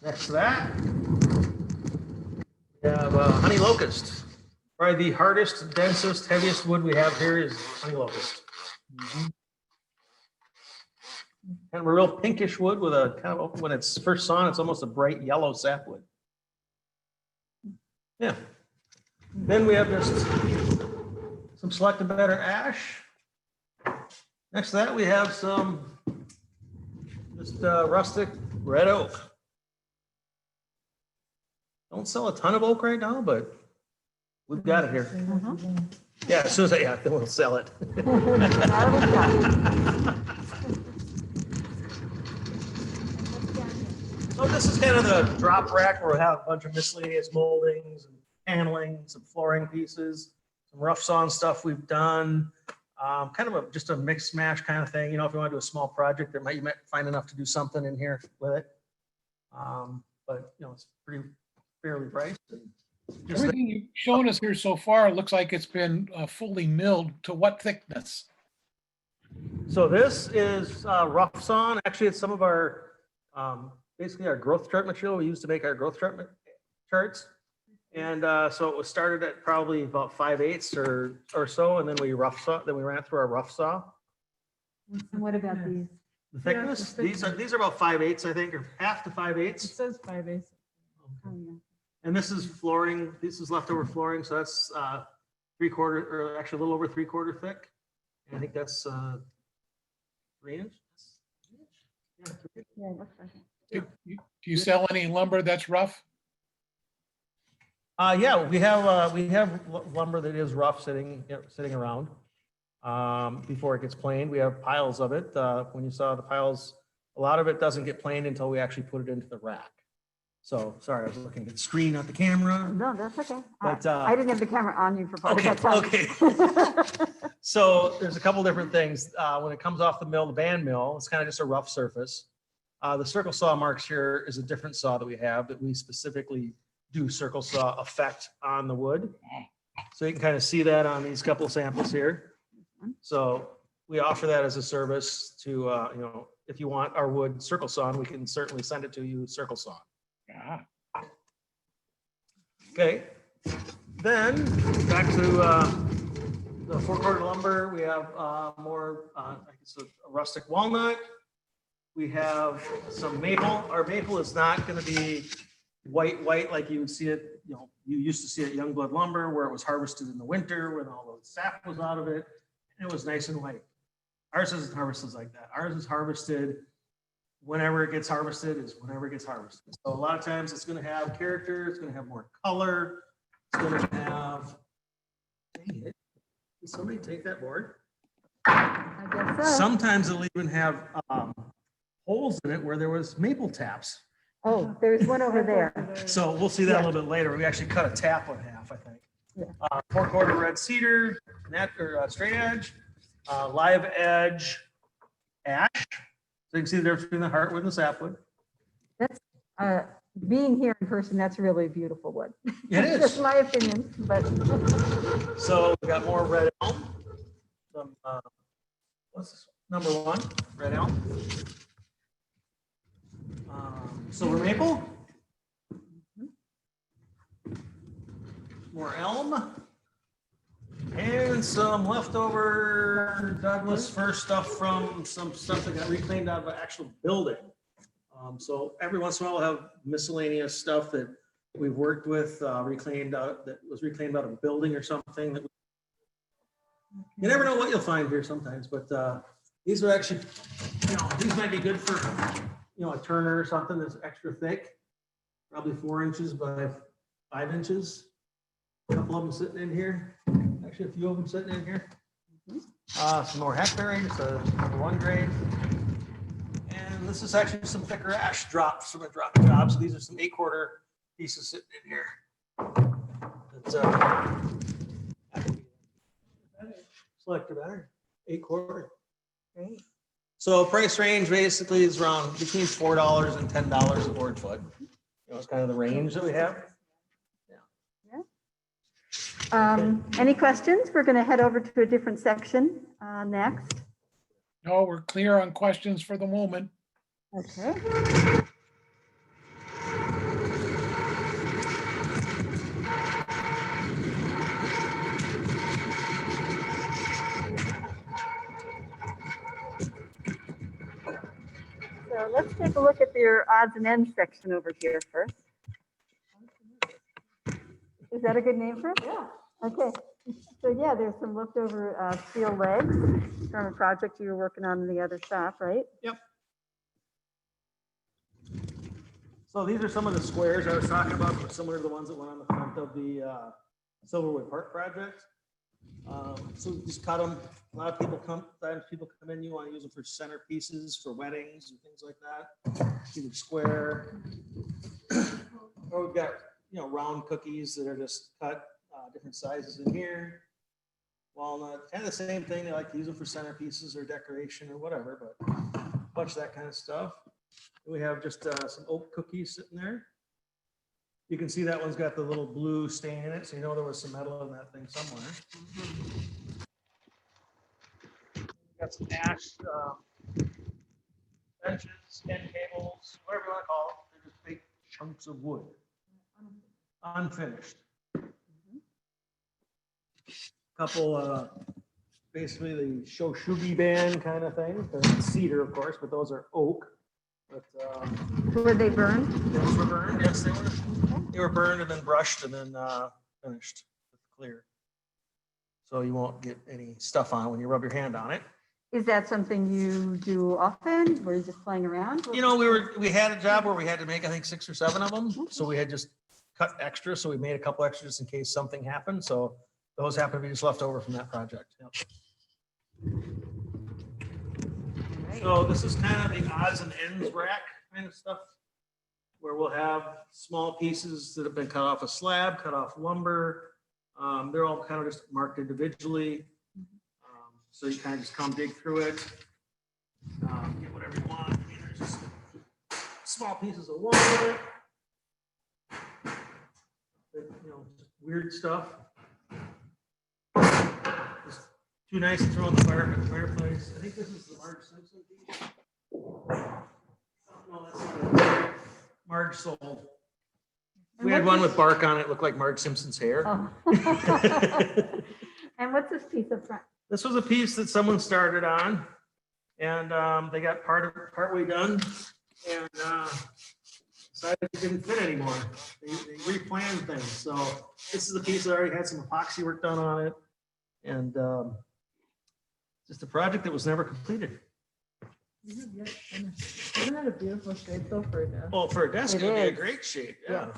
Next to that, we have honey locust. Probably the hardest, densest, heaviest wood we have here is honey locust. Kind of a real pinkish wood with a kind of, when it's first sawn, it's almost a bright yellow sapwood. Yeah. Then we have just some selected better ash. Next to that, we have some just rustic red oak. Don't sell a ton of oak right now, but we've got it here. Yeah, as soon as then we'll sell it. So this is kind of the drop rack where we have a bunch of miscellaneous moldings and paneling, some flooring pieces, some rough sawn stuff we've done. Kind of just a mix mash kind of thing. You know, if you want to do a small project, you might find enough to do something in here with it. But you know, it's pretty fairly priced. Everything you've shown us here so far looks like it's been fully milled. To what thickness? So this is rough sawn. Actually, it's some of our basically our growth chart material we use to make our growth charts. And so it was started at probably about 5/8 or so, and then we rough saw, then we ran it through our rough saw. And what about these? The thickness, these are about 5/8, I think, or half to It 5/8. says 5/8. Oh, yeah. And this is flooring, this is leftover flooring, so that's 3/4, or actually a little over 3/4 thick. And I think that's 3 inch. Yeah, 3 inch. Yeah, it looks like it. Do you sell any lumber that's rough? Yeah, we have lumber that is rough sitting around. Before it gets planed, we have piles of it. When you saw the piles, a lot of it doesn't get planed until we actually put it into the rack. So, sorry, I was looking at the screen, not the camera. No, that's okay. But, I didn't have the camera on you for part of Okay, that time. okay. So there's a couple different things. When it comes off the mill, the band mill, it's kind of just a rough surface. The circle saw marks here is a different saw that we have that we specifically do circle saw effect on the wood. So you can kind of see that on these couple samples here. So we offer that as a service to, you know, if you want our wood circle sawn, we can certainly send it to you circle sawn. Yeah. Okay, then back to the 4/4 lumber. We have more, I guess, a rustic walnut. We have some maple. Our maple is not going to be white like you would see it. You know, you used to see it Youngblood lumber where it was harvested in the winter when all the sap was out of it. And it was nice and white. Ours isn't harvested like that. Ours is harvested whenever it gets harvested is whenever it gets harvested. So a lot of times it's going to have character. It's going to have more color. It's going to have, dang it, did somebody take that board? I guess so. Sometimes it'll even have holes in it where there was maple taps. Oh, there's one over there. So we'll see that a little bit later. We actually cut a tap in half, I think. Yeah. 4/4 red cedar, straight edge, live edge, ash. So you can see the difference between the heartwood and the sapwood. That's, being here in person, that's really beautiful wood. It is. Just my opinion, but So we got more red elm. Some, what's this? Number 1, red elm. Silver maple. More elm. And some leftover Douglas fir stuff from some stuff that got reclaimed out of an actual building. So every once in a while we'll have miscellaneous stuff that we've worked with, reclaimed out, that was reclaimed out of a building or something. That you never know what you'll find here sometimes, but these are actually, you know, these might be good for, you know, a Turner or something that's extra thick, probably 4 inches by 5 inches. A couple of them sitting in here. Actually, a few of them sitting in here. Some more Hackberry, just a number 1 grade. And this is actually some thicker ash drops from a drop job. So these are some 8/4 pieces sitting in here. It's selector better, 8/4. great. So price range basically is around between $4 and $10 a board foot. You know, it's kind of the range that we have. Any questions? We're going to head over to a different section next. No, we're clear on questions for the moment. Okay. So let's take a look at your odds and ends section over here first. Is that a good name for it? Yeah. Okay. So yeah, there's some leftover steel legs from a project you were working on in the other shop, right? Yep. So these are some of the squares I was talking about, similar to the ones that went on the front of the Silverwood Park project. So we just cut them. A lot of people sometimes people come in, you want to use them for centerpieces, for weddings and things like that. Either square, or we've got, you know, round cookies that are just cut different sizes in here. Walnut, kind of the same thing. They like to use them for centerpieces or decoration or whatever, but a bunch of that kind of stuff. We have just some oak cookies sitting there. You can see that one's got the little blue stain in it, so you know there was some metal in that thing somewhere. Got some ash benches, end tables, whatever you want to call them. They're just big chunks of wood, unfinished. Couple, basically the Shoshugi band kind of thing. They're cedar, of course, but those are oak. But Were they burned? those were burned. Yes, they were. They were burned and then brushed and then finished with clear. So you won't get any stuff on when you rub your hand on it. Is that something you do often? Were you just playing around? You know, we had a job where we had to make, I think, 6 or 7 of them. So we had just cut extra. So we made a couple extras in case something happened. So those happen to be just left over from that project. Yep. So this is kind of the odds and ends rack kind of stuff, where we'll have small pieces that have been cut off a slab, cut off lumber. They're all kind of just marked individually. So you kind of just come dig through it, get whatever you want. I mean, there's just small pieces of walnut, you know, just weird stuff. Just too nice to throw in the fireplace. I think this is the Marge Simpson piece. No, that's not it. Marge sold. We had one with bark on it, looked like Marge Simpson's hair. Oh. And what's this piece up front? This was a piece that someone started on, and they got partway done, and decided it didn't fit anymore. They replanned things. So this is a piece that already had some epoxy work done on it, and just a project that was never completed. Isn't that a beautiful shape though for a desk? Well, for a desk, It it'd be a is. great shape. Yeah, it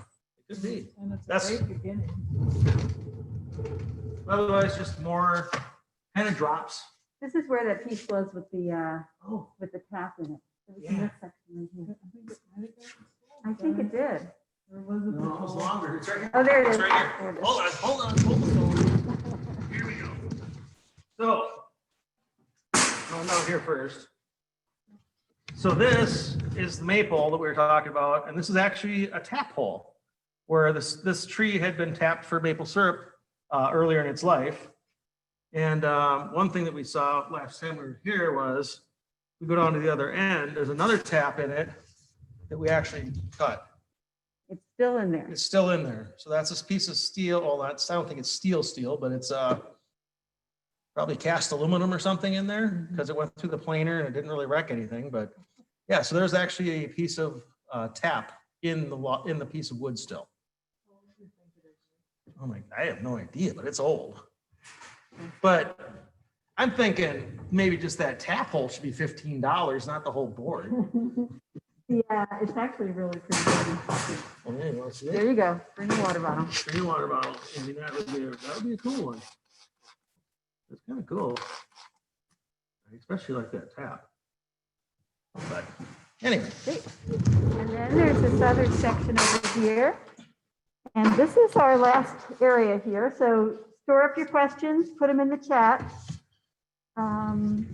could be. And it's a That's- great beginning. Otherwise, just more kind of drops. This is where that piece was with the Oh, tap in it. It was in Yeah. this section right here. I think it might have been. I think it did. Or was it? no, it was longer. It's right here. Oh, there it It's is. right There here. it is. Hold on. Here we go. So, going down here first. So this is the maple that we were talking about, and this is actually a tap hole where this tree had been tapped for maple syrup earlier in its life. And one thing that we saw last time we were here was, we go down to the other end, there's another tap in it that we actually cut. It's still in there. It's still in there. So that's this piece of steel. Well, I don't think it's steel, but it's probably cast aluminum or something in there because it went through the planer and it didn't really wreck anything. But yeah, so there's actually a piece of tap in the piece of wood still. Oh my, I have no idea, but it's old. But I'm thinking maybe just that tap hole should be $15, not the whole board. Yeah, it's actually really pretty good. Oh, yeah, you want to see There it? you go. Bring the water bottle. Green water bottle. I mean, that would be a cool one. It's kind of cool. I especially like that tap. But anyway, Great. And then there's this other section over here. And this is our last area here. So store up your questions, put them in the chat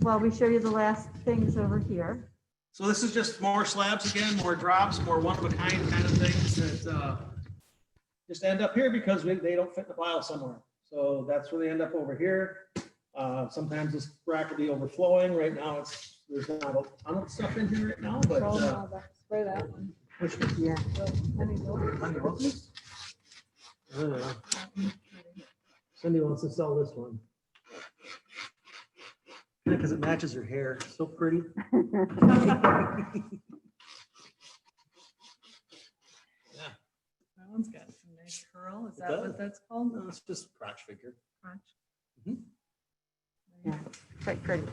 while we show you the last things over here. so this is just more slabs again, more drops, more one-of-a-kind kind of things that just end up here because they don't fit in the pile somewhere. So that's where they end up over here. Sometimes this rack will be overflowing. Right now, there's not a ton of stuff in here right now, but Throw them all back. Spray that one. which one? Yeah. Cindy wants to sell this one. Because it matches her hair. So pretty. That one's got some nice curl. Is It that does. what that's called? No, it's just a crotch figure. Crotch? Yeah, quite pretty.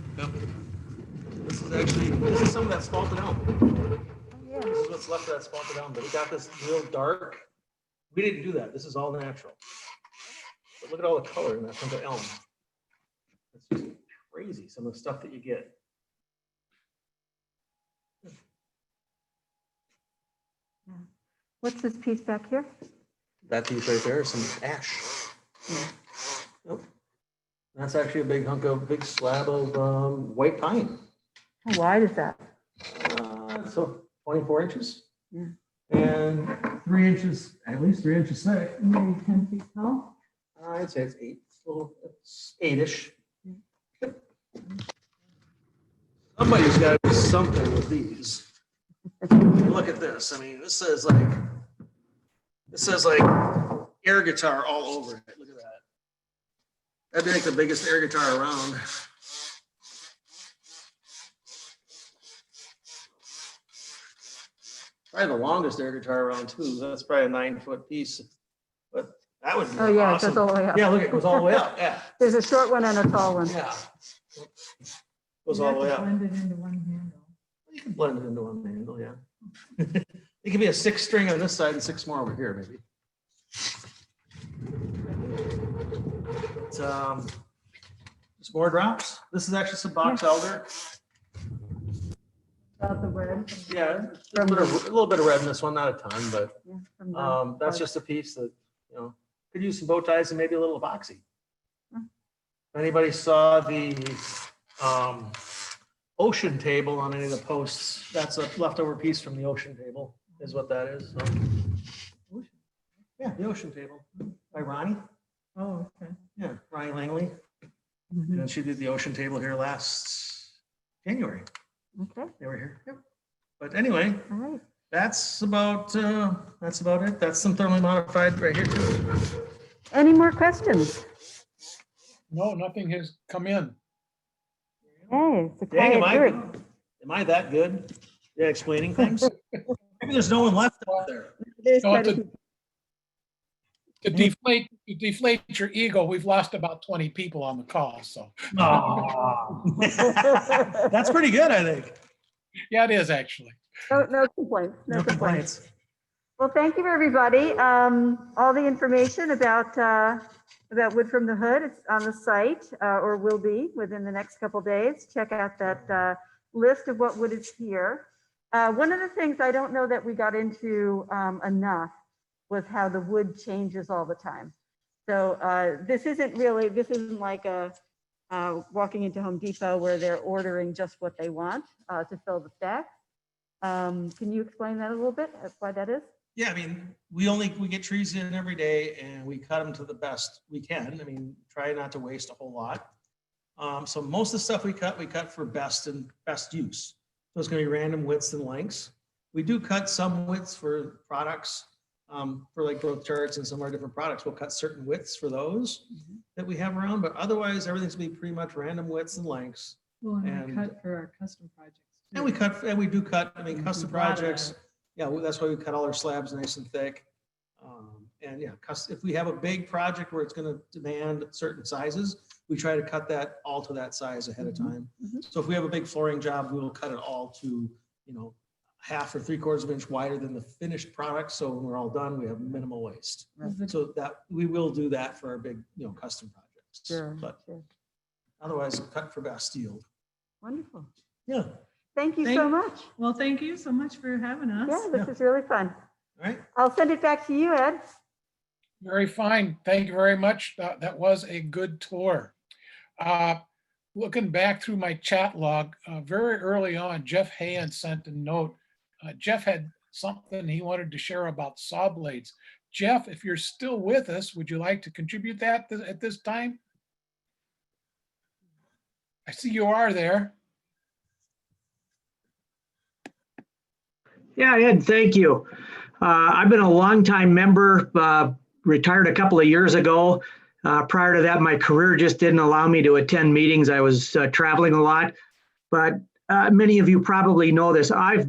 This is some of that spalted elm. Oh, yeah. This is what's left of that spalted elm, but we got this real dark. We didn't do that. This is all natural. But look at all the color in that from the elm. It's just crazy, some of the stuff that you get. What's this piece back here? That piece right there is some ash. Yep. That's actually a big slab of white pine. How wide is that? So 24 inches. Yeah. And 3 inches, at least 3 inches thick. Maybe 10 feet tall? I'd say it's 8, it's 8-ish. Somebody's got to do something with these. Look at this. I mean, this says like air guitar all over it. Look at that. That'd be like the biggest air guitar around. Probably the longest air guitar around too. That's probably a 9-foot piece, but that would be Oh, yeah, it awesome. goes all the way up. Yeah, look, it goes all the way up. Yeah, There's a short one and a tall one. yeah. Goes You all have the way to up. blend it into one handle. You can blend it into one handle, yeah. It could be a 6-string on this side and 6 more over here, maybe. Just more drops. This is actually some box elder. About the red. Yeah, a little bit of red in this one, not a ton, but Yeah, from the- that's just a piece that, could use some bow ties and maybe a little epoxy. Hmm. If anybody saw the ocean table on any of the posts, that's a leftover piece from the ocean table, is what that is. So. Yeah, the ocean table by Ronnie. Oh, okay. Yeah, Ronnie Langley. Mhm. And she did the ocean table here last January. Okay, They were here. Yep. But anyway, all right. that's about it. That's some thermally modified right here too. Any more questions? No, nothing has come in. Hey, it's a Dang, quiet group. am I that good at explaining things? Maybe there's no one left out there. There's No, quite a it's a- few. To deflate your ego, we've lost about 20 people on the call, so, That's pretty good, I think. yeah, it is actually. No complaints, no No complaints. complaints. Well, thank you, everybody. All the information about Wood from the Hood is on the site, or will be within the next couple days. Check out that list of what wood is here. One of the things I don't know that we got into enough was how the wood changes all the time. So this isn't like walking into Home Depot where they're ordering just what they want to fill the stacks. Can you explain that a little bit, why that is? Yeah, I mean, we get trees in every day and we cut them to the best we can. I mean, try not to waste a whole lot. So most of the stuff we cut for best use. So it's gonna be random widths and lengths. We do cut some widths for products, for like growth charts and some of our different products. We'll cut certain widths for those that we have around, but otherwise everything's gonna be pretty much random widths and lengths. Well, and And- we cut for our custom projects. And we do cut, I mean, custom projects. Yeah, that's why we cut all our slabs nice and thick. And yeah, if we have a big project where it's gonna demand certain sizes, we try to cut that all to that size ahead of time. Mhm. So if we have a big flooring job, we will cut it all to, 1/2 or 3/4 of an inch wider than the finished product. So when we're all done, we have minimal waste. So that, we will do that for our big, custom projects. Sure, But sure. otherwise, cut for best yield. Wonderful. Yeah, Thank you so much. Well, thank you so much for having us. Yeah, this is really fun. all right. I'll send it back to you, Ed. Very fine. Thank you very much. That was a good tour. Looking back through my chat log, very early on, Jeff Hayan sent a note. Jeff had something he wanted to share about saw blades. Jeff, if you're still with us, would you like to contribute that at this time? I see you are there. Yeah, Ed, thank you. I've been a longtime member, retired a couple of years ago. Prior to that, my career just didn't allow me to attend meetings. I was traveling a lot. But many of you probably know this. I've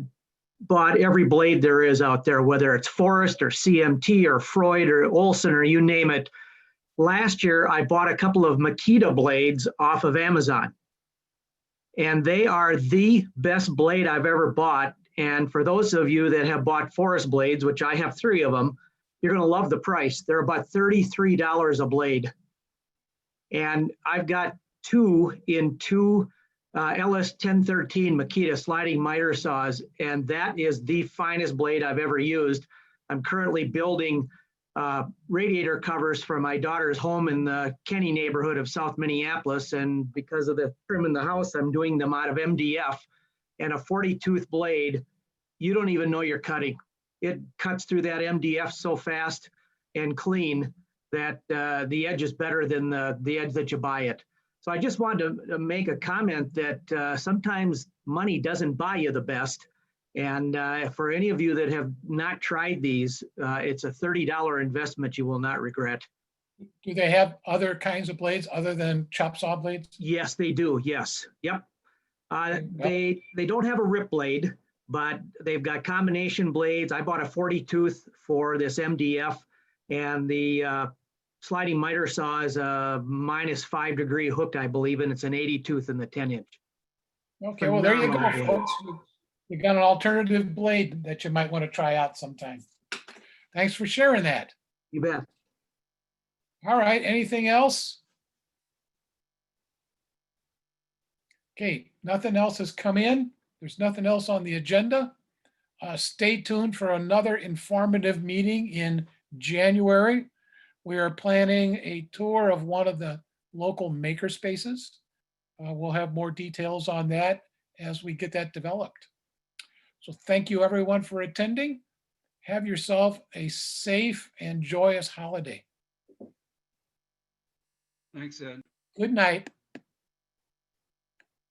bought every blade there is out there, whether it's Forrest or CMT or Freud or Olson or you name it. Last year, I bought a couple of Makita blades off of Amazon. And they are the best blade I've ever bought. And for those of you that have bought Forrest blades, which I have 3 of them, you're going to love the price. They're about $33 a blade. And I've got 2 LS 1013 Makita sliding miter saws, and that is the finest blade I've ever used. I'm currently building radiator covers for my daughter's home in the Kenny neighborhood of South Minneapolis. And because of the trim in the house, I'm doing them out of MDF. And a 40-tooth blade, you don't even know you're cutting. It cuts through that MDF so fast and clean that the edge is better than the edge that you buy it. So I just wanted to make a comment that sometimes money doesn't buy you the best. And for any of you that have not tried these, it's a $30 investment you will not regret. Do they have other kinds of blades other than chop saw blades? Yes, they do. Yes. Yep. They don't have a rip blade, but they've got combination blades. I bought a 40 tooth for this MDF, and the sliding miter saw is a -5 degree hook, I believe, and it's an 80 tooth in the 10-inch. Okay, well, there you go, Phenomenal blade. folks. You got an alternative blade that you might want to try out sometime. Thanks for sharing that. You bet. All right, anything else? Okay, nothing else has come in. There's nothing else on the agenda. Stay tuned for another informative meeting in January. We are planning a tour of one of the local maker spaces. We'll have more details on that as we get that developed. So thank you everyone for attending. Have yourself a safe and joyous holiday. Thanks, Ed. Good night.